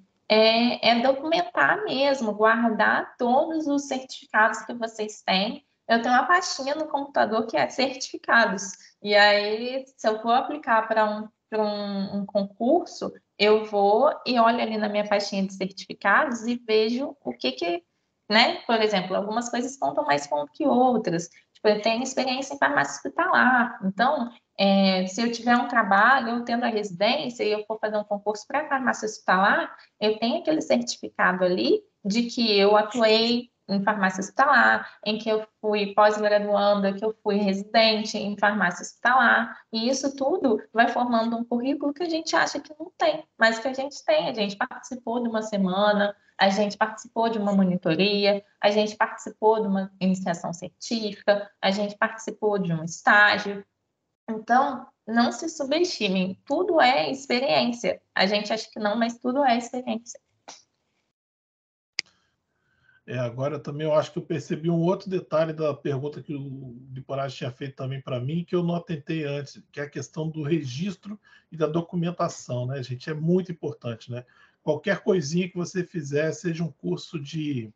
documentar mesmo, guardar todos os certificados que vocês têm. Eu tenho uma pastinha no computador que é certificados. E aí, se eu for aplicar para um concurso, eu vou e olho ali na minha pastinha de certificados e vejo o que, né? Por exemplo, algumas coisas contam mais ponto que outras. Tipo, eu tenho experiência em farmácia hospitalar. Então, se eu tiver um trabalho, eu tendo a residência e eu for fazer um concurso para farmácia hospitalar, eu tenho aquele certificado ali de que eu atuei em farmácia hospitalar, em que eu fui pós-graduanda, que eu fui residente em farmácia hospitalar, e isso tudo vai formando um currículo que a gente acha que não tem, mas que a gente tem. A gente participou de uma semana, a gente participou de uma monitoria, a gente participou de uma iniciação científica, a gente participou de um estágio. Então, não se subestimem. Tudo é experiência. A gente acha que não, mas tudo é experiência. Agora também eu acho que eu percebi um outro detalhe da pergunta que o Liporage tinha feito também para mim, que eu não atentei antes, que é a questão do registro e da documentação, né, gente? É muito importante, né? Qualquer coisinha que você fizer, seja um curso de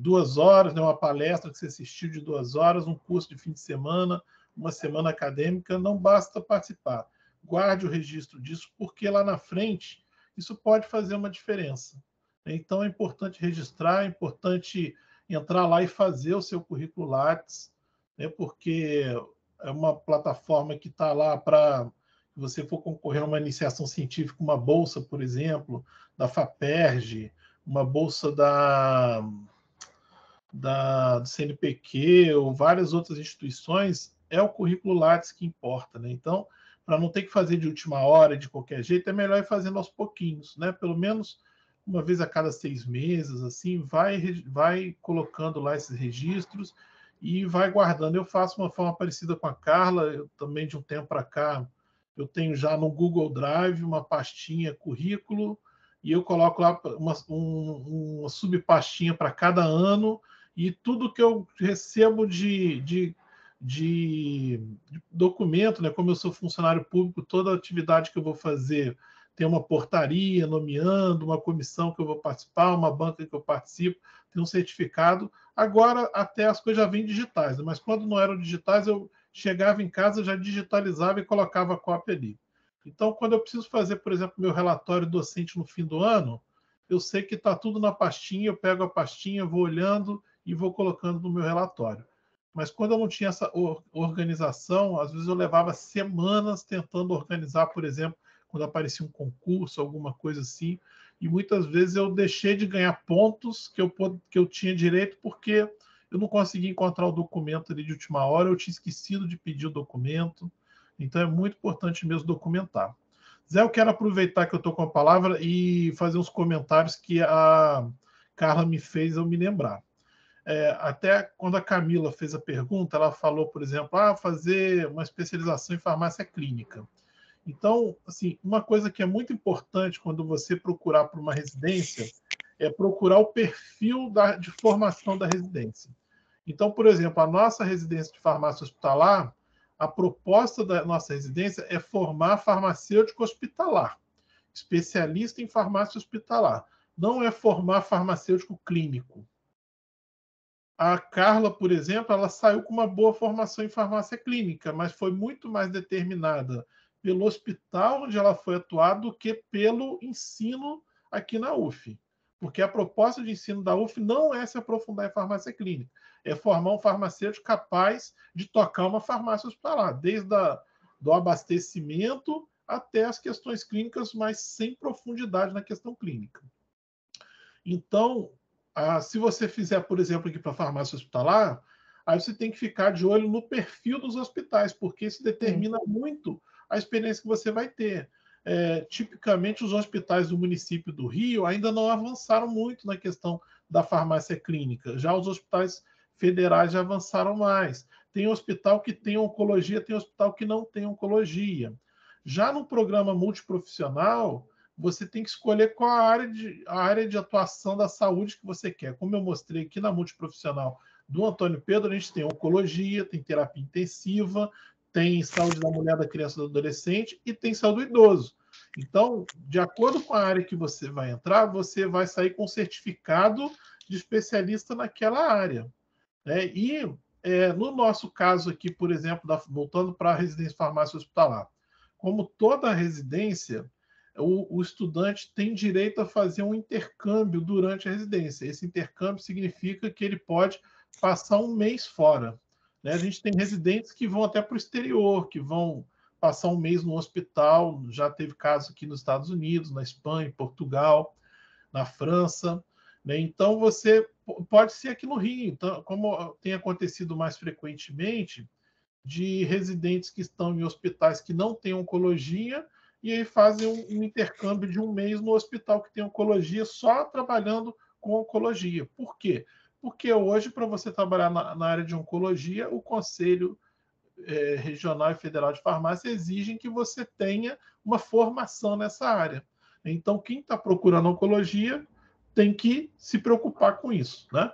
2 horas, né, uma palestra que você assistiu de 2 horas, um curso de fim de semana, uma semana acadêmica, não basta participar. Guarde o registro disso, porque lá na frente isso pode fazer uma diferença. Então é importante registrar, é importante entrar lá e fazer o seu currículo Lattes, né, porque é uma plataforma que está lá para se você for concorrer a uma iniciação científica, uma bolsa, por exemplo, da FAPERJ, uma bolsa do CNPq ou várias outras instituições, é o currículo Lattes que importa, né? Então, para não ter que fazer de última hora, de qualquer jeito, é melhor ir fazendo aos pouquinhos, né? Pelo menos uma vez a cada 6 meses, assim, vai colocando lá esses registros e vai guardando. Eu faço uma forma parecida com a Carla, eu também de um tempo para cá, eu tenho já no Google Drive uma pastinha currículo, e eu coloco lá uma subpastinha para cada ano, e tudo que eu recebo de documento, né? Como eu sou funcionário público, toda atividade que eu vou fazer tem uma portaria nomeando, uma comissão que eu vou participar, uma banca que eu participo, tem um certificado. Agora até as coisas já vêm digitais, né? Mas quando não eram digitais, eu chegava em casa, já digitalizava e colocava a cópia ali. Então, quando eu preciso fazer, por exemplo, meu relatório docente no fim do ano, eu sei que está tudo na pastinha, eu pego a pastinha, vou olhando e vou colocando no meu relatório. Mas quando eu não tinha essa organização, às vezes eu levava semanas tentando organizar, por exemplo, quando aparecia um concurso, alguma coisa assim, e muitas vezes eu deixei de ganhar pontos que eu tinha direito porque eu não conseguia encontrar o documento ali de última hora, eu tinha esquecido de pedir o documento. Então é muito importante mesmo documentar. Zé, eu quero aproveitar que eu estou com a palavra e fazer uns comentários que a Carla me fez eu me lembrar. Até quando a Camila fez a pergunta, ela falou, por exemplo, fazer uma especialização em farmácia clínica. Então, assim, uma coisa que é muito importante quando você procurar por uma residência é procurar o perfil de formação da residência. Então, por exemplo, a nossa residência de farmácia hospitalar, a proposta da nossa residência é formar farmacêutico hospitalar, especialista em farmácia hospitalar. Não é formar farmacêutico clínico. A Carla, por exemplo, ela saiu com uma boa formação em farmácia clínica, mas foi muito mais determinada pelo hospital onde ela foi atuar do que pelo ensino aqui na UF. Porque a proposta de ensino da UF não é se aprofundar em farmácia clínica, é formar um farmacêutico capaz de tocar uma farmácia hospitalar, desde do abastecimento até as questões clínicas, mas sem profundidade na questão clínica. Então, se você fizer, por exemplo, aqui para a farmácia hospitalar, aí você tem que ficar de olho no perfil dos hospitais, porque isso determina muito a experiência que você vai ter. Tipicamente, os hospitais do município do Rio ainda não avançaram muito na questão da farmácia clínica. Já os hospitais federais já avançaram mais. Tem hospital que tem oncologia, tem hospital que não tem oncologia. Já no programa multiprofissional, você tem que escolher qual a área de atuação da saúde que você quer. Como eu mostrei aqui na multiprofissional do Antônio Pedro, a gente tem oncologia, tem terapia intensiva, tem saúde da mulher, da criança e do adolescente e tem saúde do idoso. Então, de acordo com a área que você vai entrar, você vai sair com certificado de especialista naquela área. Né? E no nosso caso aqui, por exemplo, voltando para a residência farmácia hospitalar, como toda residência, o estudante tem direito a fazer um intercâmbio durante a residência. Esse intercâmbio significa que ele pode passar um mês fora. Né? A gente tem residentes que vão até para o exterior, que vão passar um mês no hospital. Já teve caso aqui nos Estados Unidos, na Espanha, em Portugal, na França. Né? Então, você pode ser aqui no Rio, então, como tem acontecido mais frequentemente, de residentes que estão em hospitais que não têm oncologia e aí fazem um intercâmbio de um mês no hospital que tem oncologia, só trabalhando com oncologia. Por quê? Porque hoje, para você trabalhar na área de oncologia, o conselho Regional e Federal de Farmácia exigem que você tenha uma formação nessa área. Então, quem está procurando oncologia tem que se preocupar com isso, né?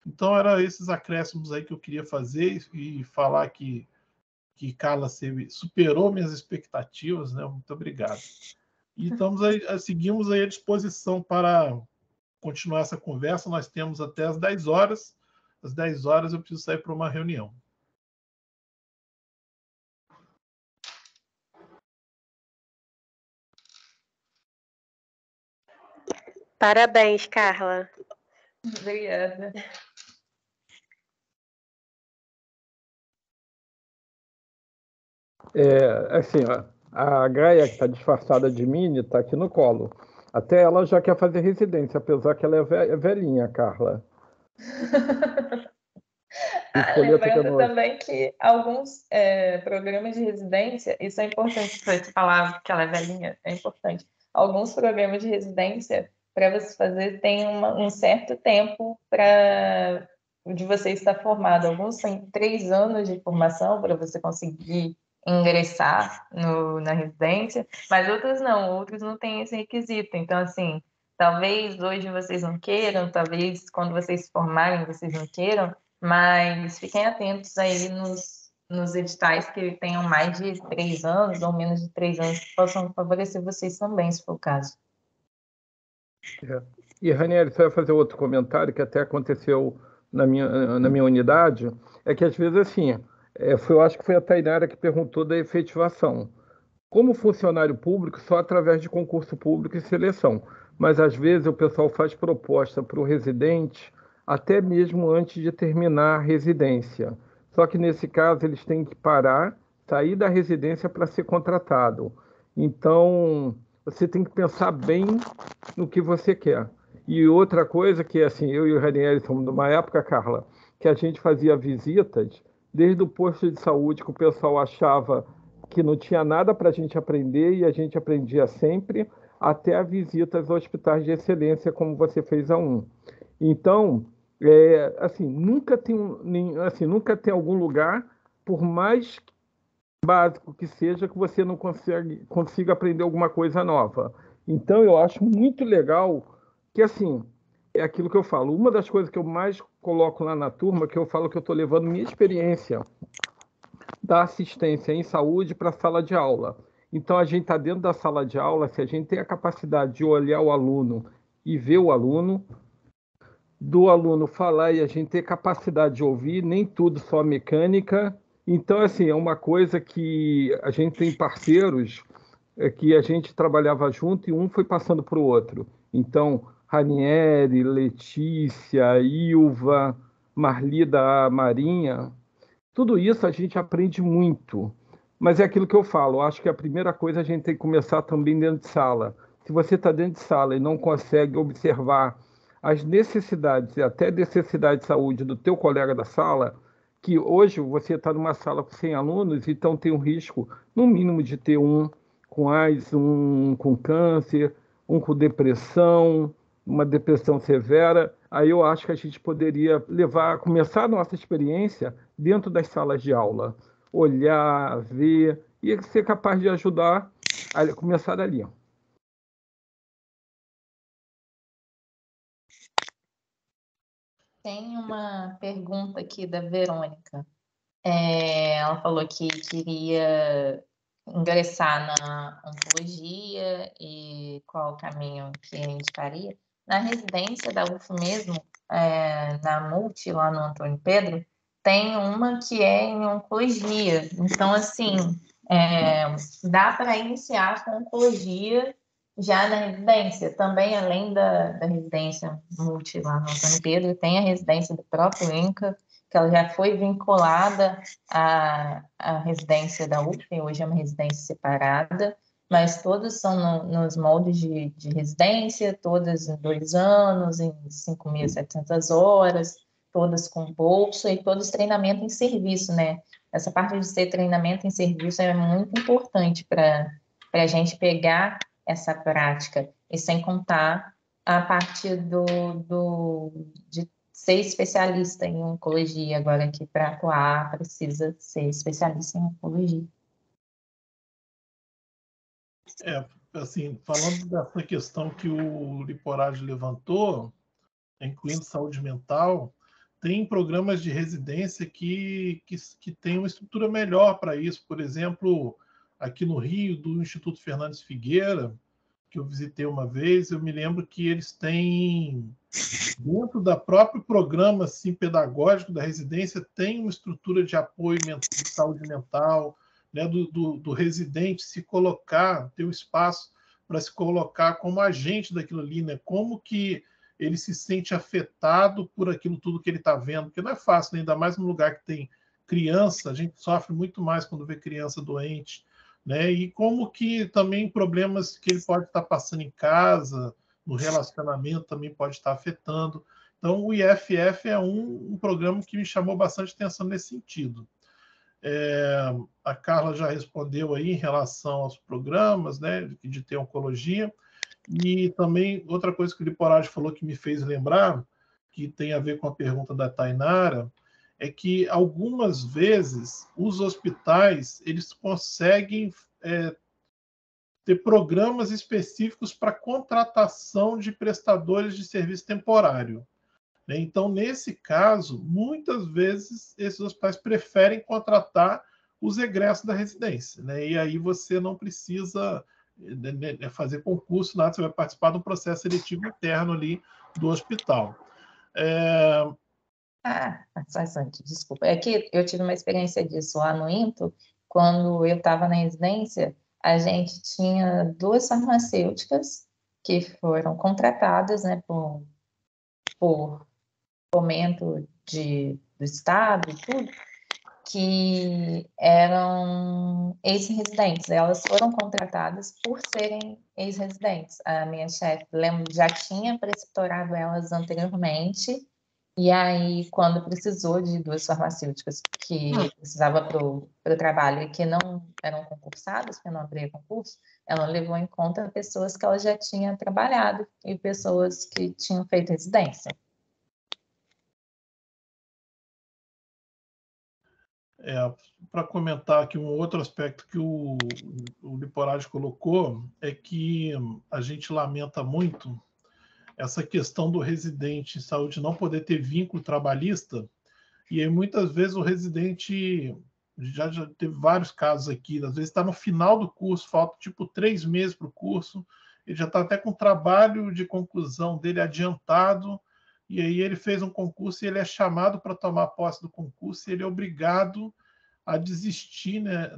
Então, eram esses acréscimos aí que eu queria fazer e falar que Carla superou minhas expectativas, né? Muito obrigado. E seguimos aí à disposição para continuar essa conversa. Nós temos até às 10 horas. Às 10 horas eu preciso sair para uma reunião. Parabéns, Carla. Obrigada. Assim, ó, a Gaia, que está disfarçada de Mini, está aqui no colo. Até ela já quer fazer residência, apesar que ela é velhinha, Carla. Lembrando também que alguns programas de residência, isso é importante para você falar que ela é velhinha, é importante. Alguns programas de residência, para você fazer, tem um certo tempo de você estar formado. Alguns têm 3 anos de formação para você conseguir ingressar na residência, mas outros não têm esse requisito. Então, assim, talvez hoje vocês não queiram, talvez quando vocês se formarem vocês não queiram, mas fiquem atentos aí nos editais que tenham mais de 3 anos ou menos de 3 anos, que possam favorecer vocês também, se for o caso. E, Ranieri, você vai fazer outro comentário que até aconteceu na minha unidade, é que às vezes, assim, eu acho que foi a Tainara que perguntou da efetivação. Como funcionário público, só através de concurso público e seleção. Mas, às vezes, o pessoal faz proposta para o residente até mesmo antes de terminar a residência. Só que, nesse caso, eles têm que parar, sair da residência para ser contratado. Então, você tem que pensar bem no que você quer. E outra coisa que, assim, eu e o Ranieri somos de uma época, Carla, que a gente fazia visitas desde o posto de saúde que o pessoal achava que não tinha nada para a gente aprender e a gente aprendia sempre, até a visitas aos hospitais de excelência, como você fez a um. Então, assim, nunca tem algum lugar, por mais básico que seja, que você não consiga aprender alguma coisa nova. Então, eu acho muito legal que, assim, é aquilo que eu falo. Uma das coisas que eu mais coloco lá na turma, que eu falo que eu estou levando minha experiência da assistência em saúde para a sala de aula. Então, a gente está dentro da sala de aula, se a gente tem a capacidade de olhar o aluno e ver o aluno, do aluno falar e a gente ter capacidade de ouvir, nem tudo só mecânica. Então, assim, é uma coisa que a gente tem parceiros que a gente trabalhava junto e um foi passando para o outro. Então, Ranieri, Letícia, Ilva, Marli da Marinha, tudo isso a gente aprende muito. Mas é aquilo que eu falo, eu acho que a primeira coisa a gente tem que começar também dentro de sala. Se você está dentro de sala e não consegue observar as necessidades e até necessidade de saúde do teu colega da sala, que hoje você está numa sala com 100 alunos, então tem um risco, no mínimo, de ter um com AIDS, um com câncer, um com depressão, uma depressão severa. Aí eu acho que a gente poderia começar a nossa experiência dentro das salas de aula, olhar, ver e ser capaz de ajudar a começar dali. Tem uma pergunta aqui da Verônica. Ela falou que queria ingressar na oncologia e qual o caminho que indicaria. Na residência da UF mesmo, na Multi, lá no Antônio Pedro, tem uma que é em oncologia. Então, assim, dá para iniciar com oncologia já na residência. Também, além da residência Multi lá no Antônio Pedro, tem a residência do próprio INCA, que ela já foi vinculada à residência da UF, hoje é uma residência separada, mas todas são nos moldes de residência, todas em 2 anos, em 5.700 horas, todas com bolsa e todos treinamento em serviço, né? Essa parte de ser treinamento em serviço é muito importante para a gente pegar essa prática, e sem contar a parte de ser especialista em oncologia, agora que para atuar precisa ser especialista em oncologia. Assim, falando dessa questão que o Liporage levantou, incluindo saúde mental, tem programas de residência que têm uma estrutura melhor para isso. Por exemplo, aqui no Rio, do Instituto Fernandes Figueira, que eu visitei uma vez, eu me lembro que eles têm, dentro do próprio programa assim, pedagógico da residência, tem uma estrutura de apoio de saúde mental, né, do residente se colocar, ter um espaço para se colocar como agente daquilo ali, né? Como que ele se sente afetado por aquilo tudo que ele está vendo, porque não é fácil, né? Ainda mais num lugar que tem criança, a gente sofre muito mais quando vê criança doente, né? E como que também problemas que ele pode estar passando em casa, no relacionamento, também pode estar afetando. Então, o IFF é um programa que me chamou bastante atenção nesse sentido. A Carla já respondeu aí em relação aos programas, né, de ter oncologia. E também outra coisa que o Liporage falou que me fez lembrar, que tem a ver com a pergunta da Tainara, é que algumas vezes os hospitais eles conseguem ter programas específicos para contratação de prestadores de serviço temporário. Então, nesse caso, muitas vezes esses hospitais preferem contratar os egressos da residência, né? E aí você não precisa fazer concurso, nada, você vai participar do processo seletivo interno ali do hospital. Desculpa. É que eu tive uma experiência disso lá no INTO, quando eu estava na residência, a gente tinha 2 farmacêuticas que foram contratadas, né, por fomento do Estado e tudo, que eram ex-residentes. Elas foram contratadas por serem ex-residentes. A minha chefe, lembro, já tinha preceptorado elas anteriormente, e aí, quando precisou de 2 farmacêuticas que precisava para o trabalho e que não eram concursadas, porque não abria concurso, ela levou em conta pessoas que ela já tinha trabalhado e pessoas que tinham feito residência. Para comentar aqui um outro aspecto que o Liporage colocou, é que a gente lamenta muito essa questão do residente em saúde não poder ter vínculo trabalhista, e aí muitas vezes o residente, já teve vários casos aqui, às vezes está no final do curso, falta tipo 3 meses para o curso, ele já está até com o trabalho de conclusão dele adiantado, e aí ele fez um concurso e ele é chamado para tomar posse do concurso e ele é obrigado a desistir, né,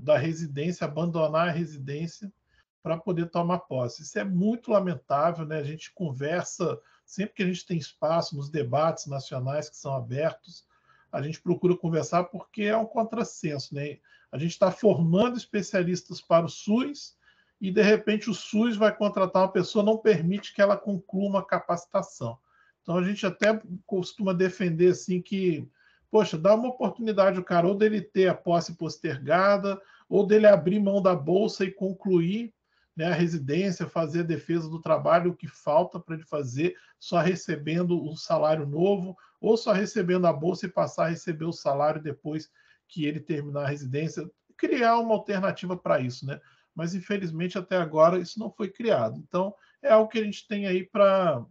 da residência, abandonar a residência para poder tomar posse. Isso é muito lamentável, né? A gente conversa, sempre que a gente tem espaço nos debates nacionais que são abertos, a gente procura conversar porque é um contrassenso, né? A gente está formando especialistas para o SUS e, de repente, o SUS vai contratar uma pessoa, não permite que ela conclua uma capacitação. Então, a gente até costuma defender assim que, poxa, dá uma oportunidade ao cara ou dele ter a posse postergada, ou dele abrir mão da bolsa e concluir, né, a residência, fazer a defesa do trabalho, o que falta para ele fazer, só recebendo um salário novo, ou só recebendo a bolsa e passar a receber o salário depois que ele terminar a residência. Criar uma alternativa para isso, né? Mas, infelizmente, até agora isso não foi criado. Então, é algo que a gente tem aí para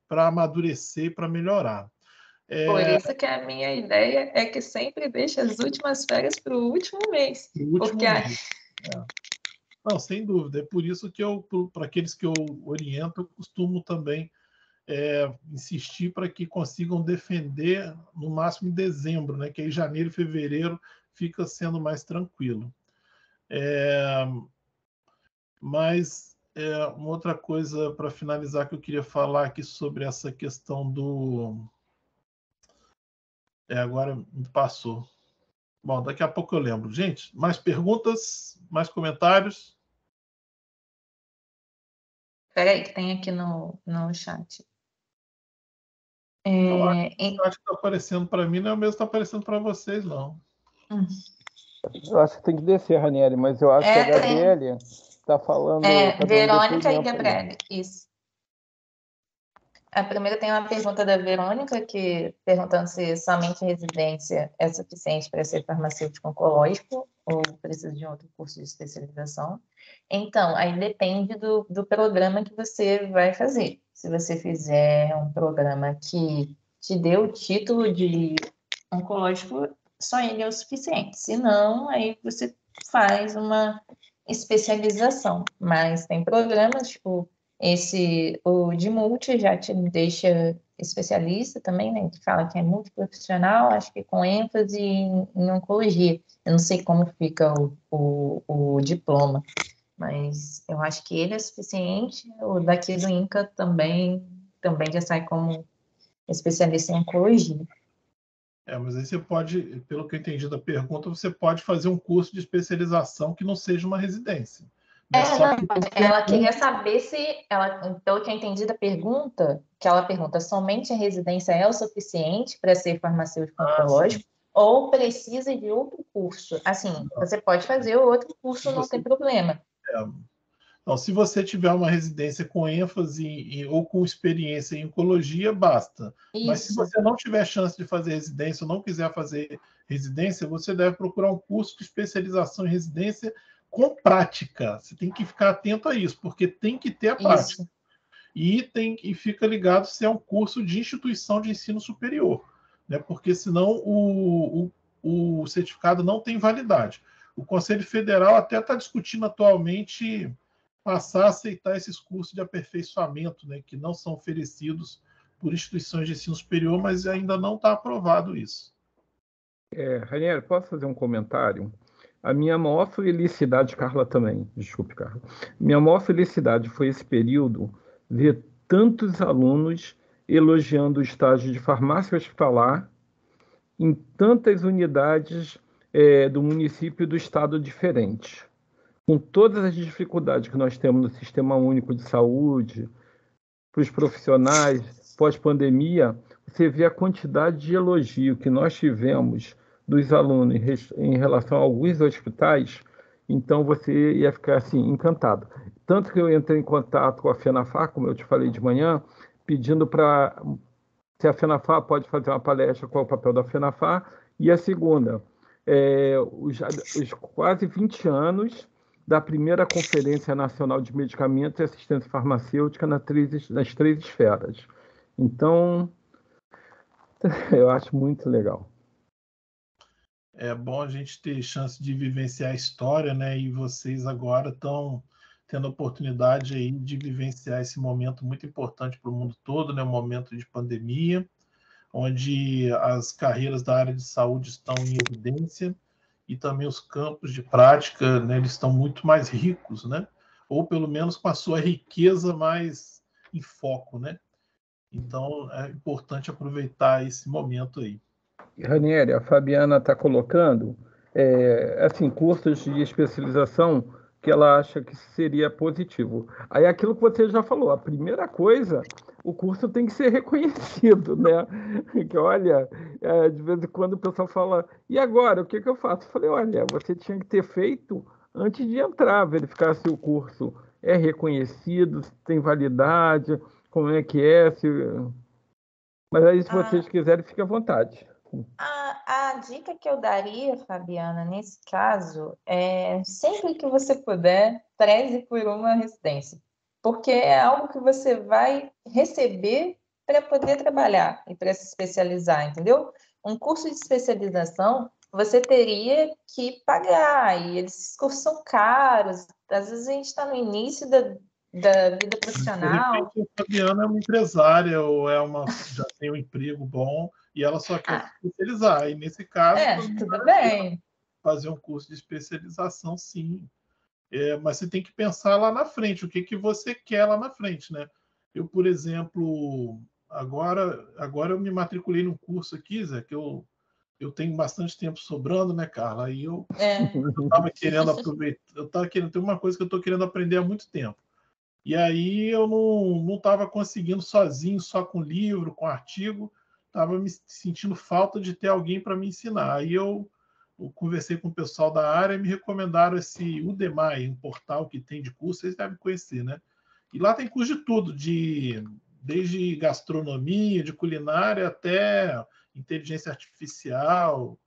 amadurecer, para melhorar. Por isso que a minha ideia é que sempre deixe as últimas férias para o último mês. Não, sem dúvida. É por isso que para aqueles que eu oriento, eu costumo também insistir para que consigam defender no máximo em dezembro, né? Que aí janeiro e fevereiro fica sendo mais tranquilo. Mas uma outra coisa para finalizar que eu queria falar aqui sobre essa questão do... agora me passou. Bom, daqui a pouco eu lembro. Gente, mais perguntas? Mais comentários? Peraí, que tem aqui no chat. Eu acho que está aparecendo para mim, não é o mesmo que está aparecendo para vocês, não. Eu acho que tem que descer, Ranieri, mas eu acho que a Gabriele está falando... Verônica e Gabriele, isso. A primeira tem uma pergunta da Verônica, que perguntando se somente residência é suficiente para ser farmacêutico oncológico ou precisa de outro curso de especialização. Então, aí depende do programa que você vai fazer. Se você fizer um programa que te dê o título de oncológico, só ele é o suficiente. Se não, aí você faz uma especialização. Mas tem programas, tipo, o de multi já te deixa especialista também, né? Que fala que é multiprofissional, acho que com ênfase em oncologia. Eu não sei como fica o diploma, mas eu acho que ele é suficiente. O daqui do INCA também já sai como especialista em oncologia. Mas aí você pode, pelo que eu entendi da pergunta, você pode fazer um curso de especialização que não seja uma residência. Né? Só que ela queria saber se, pelo que eu entendi da pergunta, que ela pergunta, somente a residência é o suficiente para ser farmacêutico oncológico ou precisa de outro curso? Assim, você pode fazer outro curso, não tem problema. Então, se você tiver uma residência com ênfase ou com experiência em oncologia, basta. Isso. Mas se você não tiver chance de fazer residência ou não quiser fazer residência, você deve procurar um curso de especialização em residência com prática. Você tem que ficar atento a isso, porque tem que ter a prática. E fica ligado se é um curso de instituição de ensino superior, né? Porque senão o certificado não tem validade. O Conselho Federal até está discutindo atualmente passar a aceitar esses cursos de aperfeiçoamento, né, que não são oferecidos por instituições de ensino superior, mas ainda não está aprovado isso. Ranieri, posso fazer um comentário? A minha maior felicidade, Carla também, desculpe, Carla. Minha maior felicidade foi esse período, ver tantos alunos elogiando o estágio de farmácia hospitalar em tantas unidades do município e do estado diferentes. Com todas as dificuldades que nós temos no Sistema Único de Saúde, para os profissionais, pós-pandemia, você vê a quantidade de elogio que nós tivemos dos alunos em relação a alguns hospitais, então você ia ficar assim, encantado. Tanto que eu entrei em contato com a FENAFAR, como eu te falei de manhã, pedindo para se a FENAFAR pode fazer uma palestra, qual é o papel da FENAFAR, e a segunda, os quase 20 anos da primeira Conferência Nacional de Medicamentos e Assistência Farmacêutica nas três esferas. Então, eu acho muito legal. É bom a gente ter chance de vivenciar a história, né? E vocês agora estão tendo a oportunidade aí de vivenciar esse momento muito importante para o mundo todo, né? Um momento de pandemia, onde as carreiras da área de saúde estão em evidência e também os campos de prática, né, eles estão muito mais ricos, né? Ou pelo menos com a sua riqueza mais em foco, né? Então é importante aproveitar esse momento aí. Ranieri, a Fabiana está colocando assim, cursos de especialização que ela acha que seria positivo. Aí aquilo que você já falou, a primeira coisa, o curso tem que ser reconhecido, né? Que olha, de vez em quando o pessoal fala, e agora, o que eu faço? Eu falei, olha, você tinha que ter feito antes de entrar, verificar se o curso é reconhecido, se tem validade, como é que é, se... Mas aí, se vocês quiserem, fique à vontade. A dica que eu daria, Fabiana, nesse caso, é sempre que você puder, preze por uma residência, porque é algo que você vai receber para poder trabalhar e para se especializar, entendeu? Um curso de especialização, você teria que pagar, e esses cursos são caros, às vezes a gente está no início da vida profissional. De repente, a Fabiana é uma empresária ou já tem um emprego bom e ela só quer se especializar. E nesse caso, tudo bem. Fazer um curso de especialização, sim. Mas você tem que pensar lá na frente, o que você quer lá na frente, né? Eu, por exemplo, agora eu me matriculei num curso aqui, Zé, que eu tenho bastante tempo sobrando, né, Carla? Aí eu estava querendo aproveitar, tem uma coisa que eu estou querendo aprender há muito tempo. E aí eu não estava conseguindo sozinho, só com livro, com artigo, estava me sentindo falta de ter alguém para me ensinar. Aí eu conversei com o pessoal da área e me recomendaram esse Udemy, um portal que tem de curso, vocês devem conhecer, né? E lá tem curso de tudo, de desde gastronomia, de culinária, até inteligência artificial,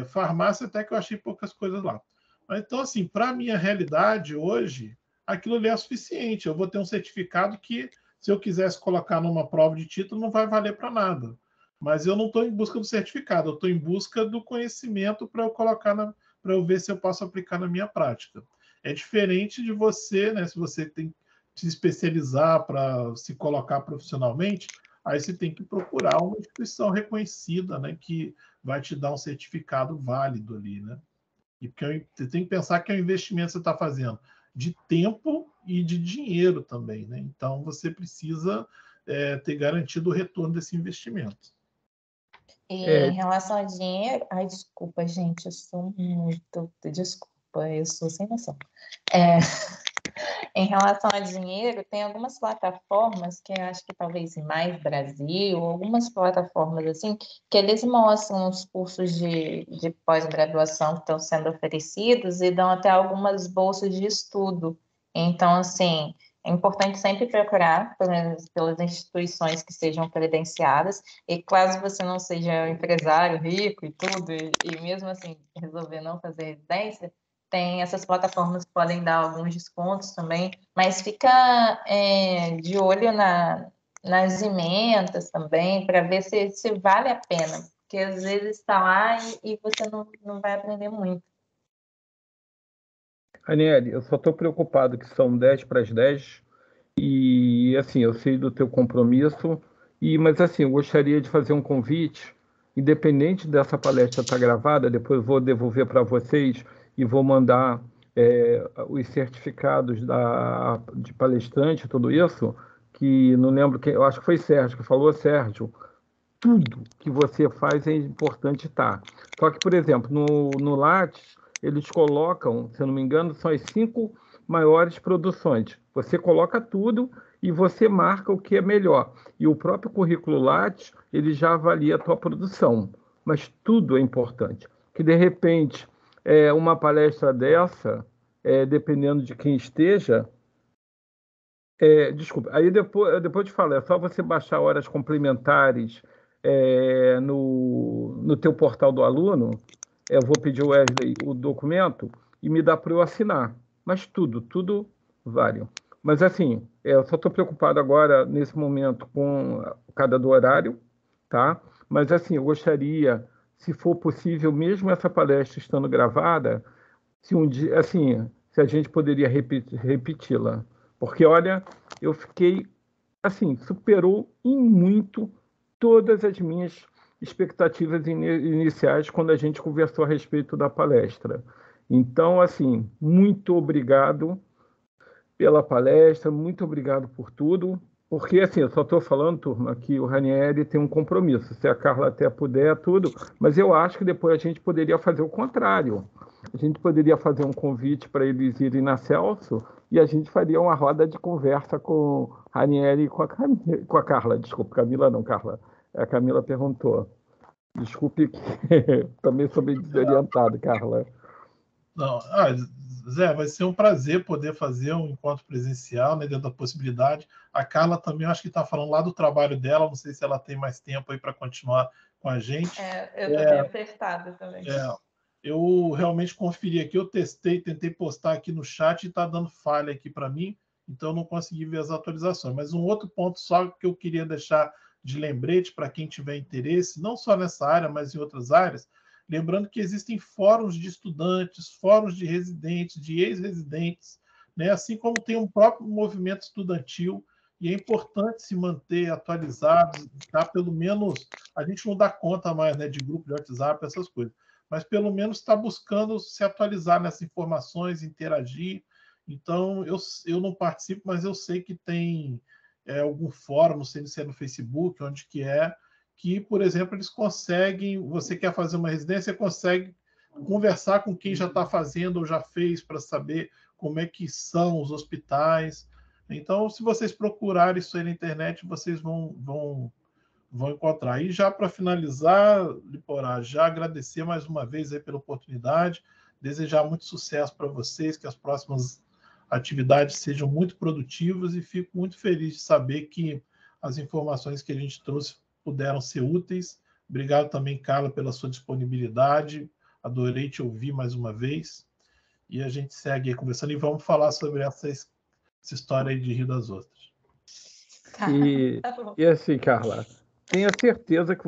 farmácia, até que eu achei poucas coisas lá. Mas, então, assim, para a minha realidade hoje, aquilo ali é suficiente. Eu vou ter um certificado que, se eu quisesse colocar numa prova de título, não vai valer para nada. Mas eu não estou em busca do certificado, eu estou em busca do conhecimento para eu colocar para eu ver se eu posso aplicar na minha prática. É diferente de você, né? Se você tem que se especializar para se colocar profissionalmente, aí você tem que procurar uma instituição reconhecida, né? Que vai te dar um certificado válido ali, né? E porque você tem que pensar que é um investimento que você está fazendo de tempo e de dinheiro também, né? Então você precisa ter garantido o retorno desse investimento. E em relação a dinheiro, ai, desculpa, gente, eu sou muito, desculpa, eu sou sem noção. Em relação a dinheiro, tem algumas plataformas que eu acho que talvez Mais Brasil, algumas plataformas assim, que eles mostram os cursos de pós-graduação que estão sendo oferecidos e dão até algumas bolsas de estudo. Então, assim, é importante sempre procurar pelas instituições que sejam credenciadas, e caso você não seja um empresário rico e tudo, e mesmo assim resolver não fazer residência, tem essas plataformas que podem dar alguns descontos também, mas fica de olho nas emendas também, para ver se vale a pena, porque às vezes está lá e você não vai aprender muito. Aniele, eu só estou preocupado que são 10 para as 10 e, assim, eu sei do teu compromisso, mas, assim, eu gostaria de fazer um convite, independente dessa palestra estar gravada, depois eu vou devolver para vocês e vou mandar os certificados de palestrante, tudo isso, que não lembro quem, eu acho que foi Sérgio que falou, Sérgio, tudo que você faz é importante estar. Só que, por exemplo, no Lattes, eles colocam, se eu não me engano, são as 5 maiores produções. Você coloca tudo e você marca o que é melhor. E o próprio currículo Lattes, ele já avalia a tua produção. Mas tudo é importante. Que, de repente, uma palestra dessa, dependendo de quem esteja, desculpa, aí depois te falo, é só você baixar horas complementares no teu portal do aluno. Eu vou pedir ao Wesley o documento e me dá para eu assinar. Mas tudo vale. Mas assim, eu só estou preocupado agora, nesse momento, com cada do horário, tá? Mas assim, eu gostaria, se for possível, mesmo essa palestra estando gravada, se um dia, assim, se a gente poderia repeti-la. Porque, olha, eu fiquei, assim, superou em muito todas as minhas expectativas iniciais quando a gente conversou a respeito da palestra. Então, assim, muito obrigado pela palestra, muito obrigado por tudo, porque, assim, eu só estou falando, turma, que o Ranieri tem um compromisso, se a Carla até puder, tudo, mas eu acho que depois a gente poderia fazer o contrário. A gente poderia fazer um convite para eles irem na Celso e a gente faria uma roda de conversa com o Ranieri e com a Carla. Desculpa, Camila não, Carla. A Camila perguntou. Desculpe, que também sou meio desorientado, Carla. Não, Zé, vai ser um prazer poder fazer um encontro presencial, né, dentro da possibilidade. A Carla também, acho que está falando lá do trabalho dela, não sei se ela tem mais tempo aí para continuar com a gente. Eu estou bem apertada também. Eu realmente conferi aqui, eu tentei postar aqui no chat e está dando falha aqui para mim, então eu não consegui ver as atualizações. Mas um outro ponto só que eu queria deixar de lembrete para quem tiver interesse, não só nessa área, mas em outras áreas, lembrando que existem fóruns de estudantes, fóruns de residentes, de ex-residentes, né? Assim como tem um próprio movimento estudantil, e é importante se manter atualizado, tá? Pelo menos a gente não dá conta mais, né, de grupo de WhatsApp, essas coisas, mas pelo menos está buscando se atualizar nessas informações, interagir. Então, eu não participo, mas eu sei que tem algum fórum, não sei se é no Facebook, onde que, por exemplo, eles conseguem, você quer fazer uma residência, consegue conversar com quem já está fazendo ou já fez para saber como é que são os hospitais. Então, se vocês procurarem isso aí na internet, vocês vão encontrar. E já para finalizar, Liporá, já agradecer mais uma vez aí pela oportunidade, desejar muito sucesso para vocês, que as próximas atividades sejam muito produtivas, e fico muito feliz de saber que as informações que a gente trouxe puderam ser úteis. Obrigado também, Carla, pela sua disponibilidade. Adorei te ouvir mais uma vez. E a gente segue aí conversando e vamos falar sobre essa história aí de Rio das Ostras. E assim, Carla, tenha certeza que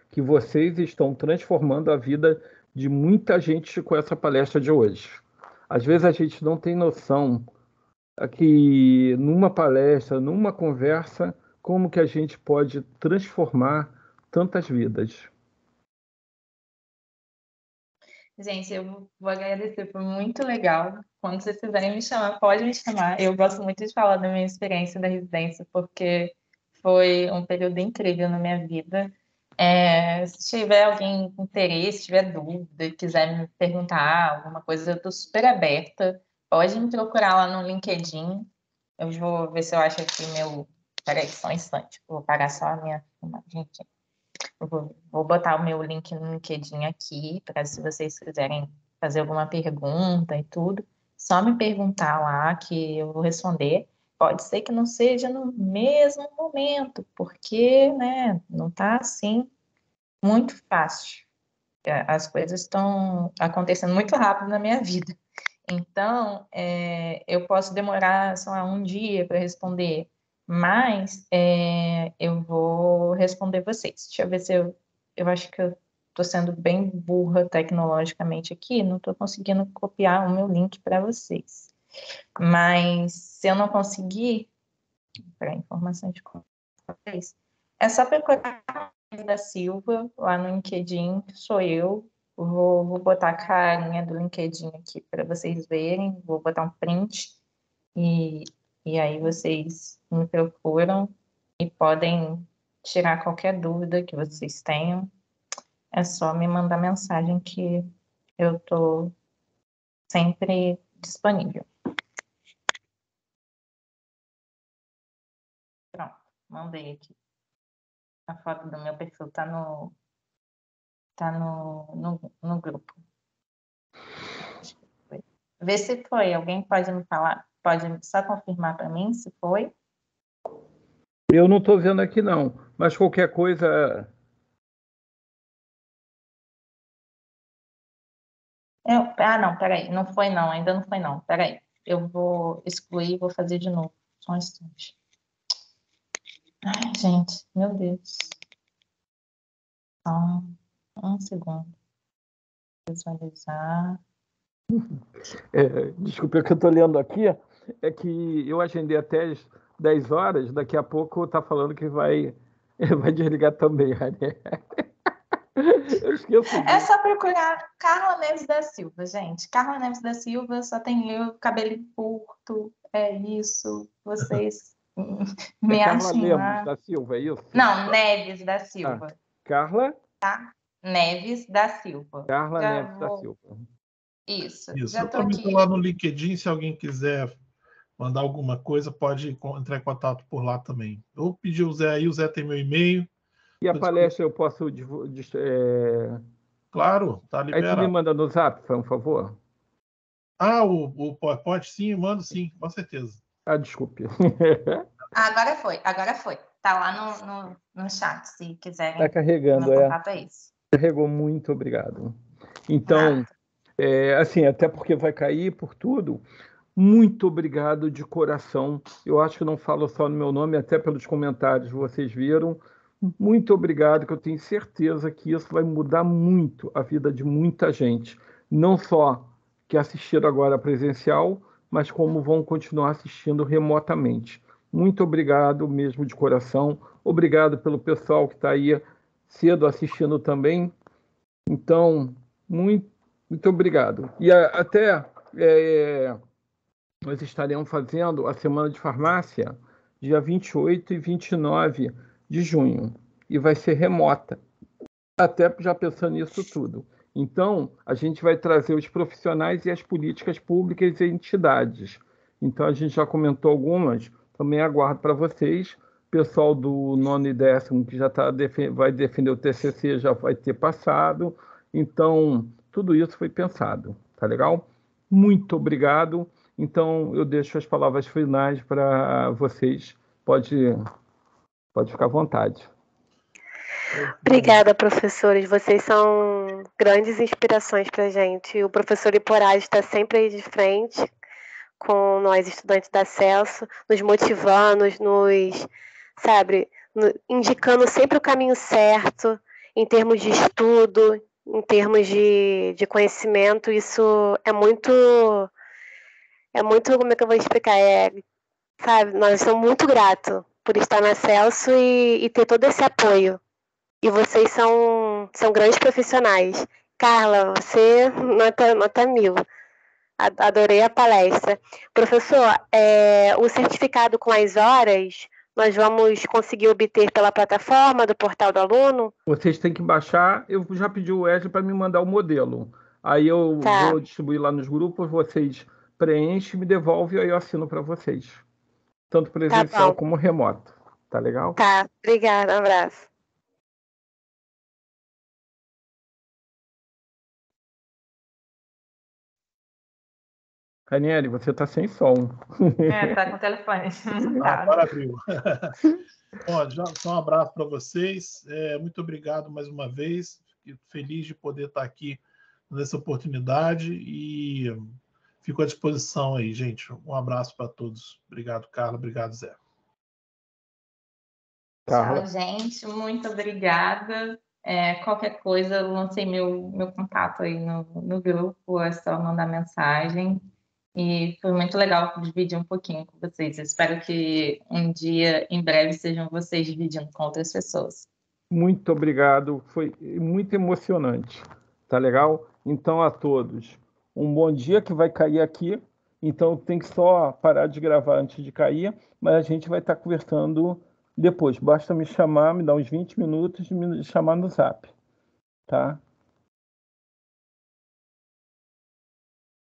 que vocês estão transformando a vida de muita gente com essa palestra de hoje. Às vezes a gente não tem noção que numa palestra, numa conversa, como que a gente pode transformar tantas vidas. Gente, eu vou agradecer, foi muito legal. Quando vocês quiserem me chamar, pode me chamar. Eu gosto muito de falar da minha experiência da residência, porque foi um período incrível na minha vida. Se tiver alguém com interesse, tiver dúvida, quiser me perguntar alguma coisa, eu estou super aberta. Pode me procurar lá no LinkedIn. Eu vou ver se eu acho aqui meu... Peraí, só um instante. Vou parar só a minha imagem aqui. Eu vou botar o meu link no LinkedIn aqui, para se vocês quiserem fazer alguma pergunta e tudo, só me perguntar lá que eu vou responder. Pode ser que não seja no mesmo momento, porque, né, não está assim muito fácil. As coisas estão acontecendo muito rápido na minha vida. Então, eu posso demorar, sei lá, um dia para responder, mas eu vou responder vocês. Deixa eu ver se eu acho que eu estou sendo bem burra tecnologicamente aqui, não estou conseguindo copiar o meu link para vocês. Mas se eu não conseguir, para informação de vocês, é só procurar da Silva lá no LinkedIn, sou eu. Vou botar a carinha do LinkedIn aqui para vocês verem, vou botar um print e aí vocês me procuram e podem tirar qualquer dúvida que vocês tenham. É só me mandar mensagem que eu estou sempre disponível. Pronto, mandei aqui. A foto do meu perfil tá no grupo. Vê se foi. Alguém pode me falar? Pode só confirmar para mim se foi? Eu não estou vendo aqui, não. Mas qualquer coisa... Não, peraí. Não foi, não. Ainda não foi, não. Peraí. Eu vou excluir e vou fazer de novo. Só um instante. Ai, gente. Meu Deus. Só um segundo. Visualizar. Desculpa, o que eu estou lendo aqui é que eu agendei até as 10 horas, daqui a pouco está falando que vai desligar também, Rani. Eu esqueço. É só procurar Carla Neves da Silva, gente. Carla Neves da Silva, só tem eu, cabelo curto, é isso. Vocês me Carla achem Neves lá. da Silva, é isso? Não, Neves da Silva. Carla? Tá? Neves da Silva. Carla Neves da Silva. Isso. Já eu também estou lá no LinkedIn, se alguém quiser mandar alguma coisa, pode entrar em contato por lá também. Eu pedi o Zé aí, o Zé tem meu e-mail. E a palestra eu posso... Claro, tá liberado. Aí tu me manda no Zap, por favor? O PowerPoint, sim, eu mando sim, com certeza. Desculpe. Agora foi. Tá lá no chat, se quiserem. Tá carregando, meu contato é isso. Carregou, muito obrigado. Então, assim, até porque vai cair por tudo, muito obrigado de coração. Eu acho que não falo só no meu nome, até pelos comentários vocês viram. Muito obrigado, que eu tenho certeza que isso vai mudar muito a vida de muita gente. Não só que assistiram agora presencial, mas como vão continuar assistindo remotamente. Muito obrigado mesmo de coração. Obrigado pelo pessoal que está aí cedo assistindo também. Então, muito, muito obrigado. E até nós estaremos fazendo a Semana de Farmácia dia 28 e 29 de junho. E vai ser remota. Até já pensando nisso tudo. Então, a gente vai trazer os profissionais e as políticas públicas e entidades. Então, a gente já comentou algumas, também aguardo para vocês. O pessoal do 9º e 10º, que já vai defender o TCC, já vai ter passado. Então, tudo isso foi pensado, tá legal? Muito obrigado. Então, eu deixo as palavras finais para vocês Pode ficar à vontade. Obrigada, professores. Vocês são grandes inspirações para a gente. O professor Iporage está sempre aí de frente com nós, estudantes da Celso, nos motivando, indicando sempre o caminho certo, em termos de estudo, em termos de conhecimento. Isso é muito, como é que eu vou explicar? Nós somos muito gratos por estar na Celso e ter todo esse apoio. E vocês são grandes profissionais. Carla, você nota 1000. Adorei a palestra. Professor, o certificado com as horas, nós vamos conseguir obter pela plataforma do Portal do Aluno? Vocês têm que baixar. Eu já pedi o Wesley para me mandar o modelo. Aí eu vou distribuir lá nos grupos, vocês preenchem, me devolvem e aí eu assino para vocês. Tanto presencial como remoto. Tá legal? Tá, obrigada, um abraço. Ranieri, você está sem som. Tá com o telefone. Agora abriu. Bom, só um abraço para vocês. Muito obrigado mais uma vez. Fico feliz de poder estar aqui nessa oportunidade e fico à disposição aí, gente. Um abraço para todos. Obrigado, Carla. Obrigado, Zé. Tchau, gente. Muito obrigada. Qualquer coisa, eu lancei meu contato aí no grupo, é só mandar mensagem. E foi muito legal dividir um pouquinho com vocês. Eu espero que um dia, em breve, sejam vocês dividindo com outras pessoas. Muito obrigado. Foi muito emocionante. Tá legal? Então, a todos, um bom dia que vai cair aqui. Então, tem que só parar de gravar antes de cair, mas a gente vai estar conversando depois. Basta me chamar, me dar uns 20 minutos e me chamar no Zap. Tá?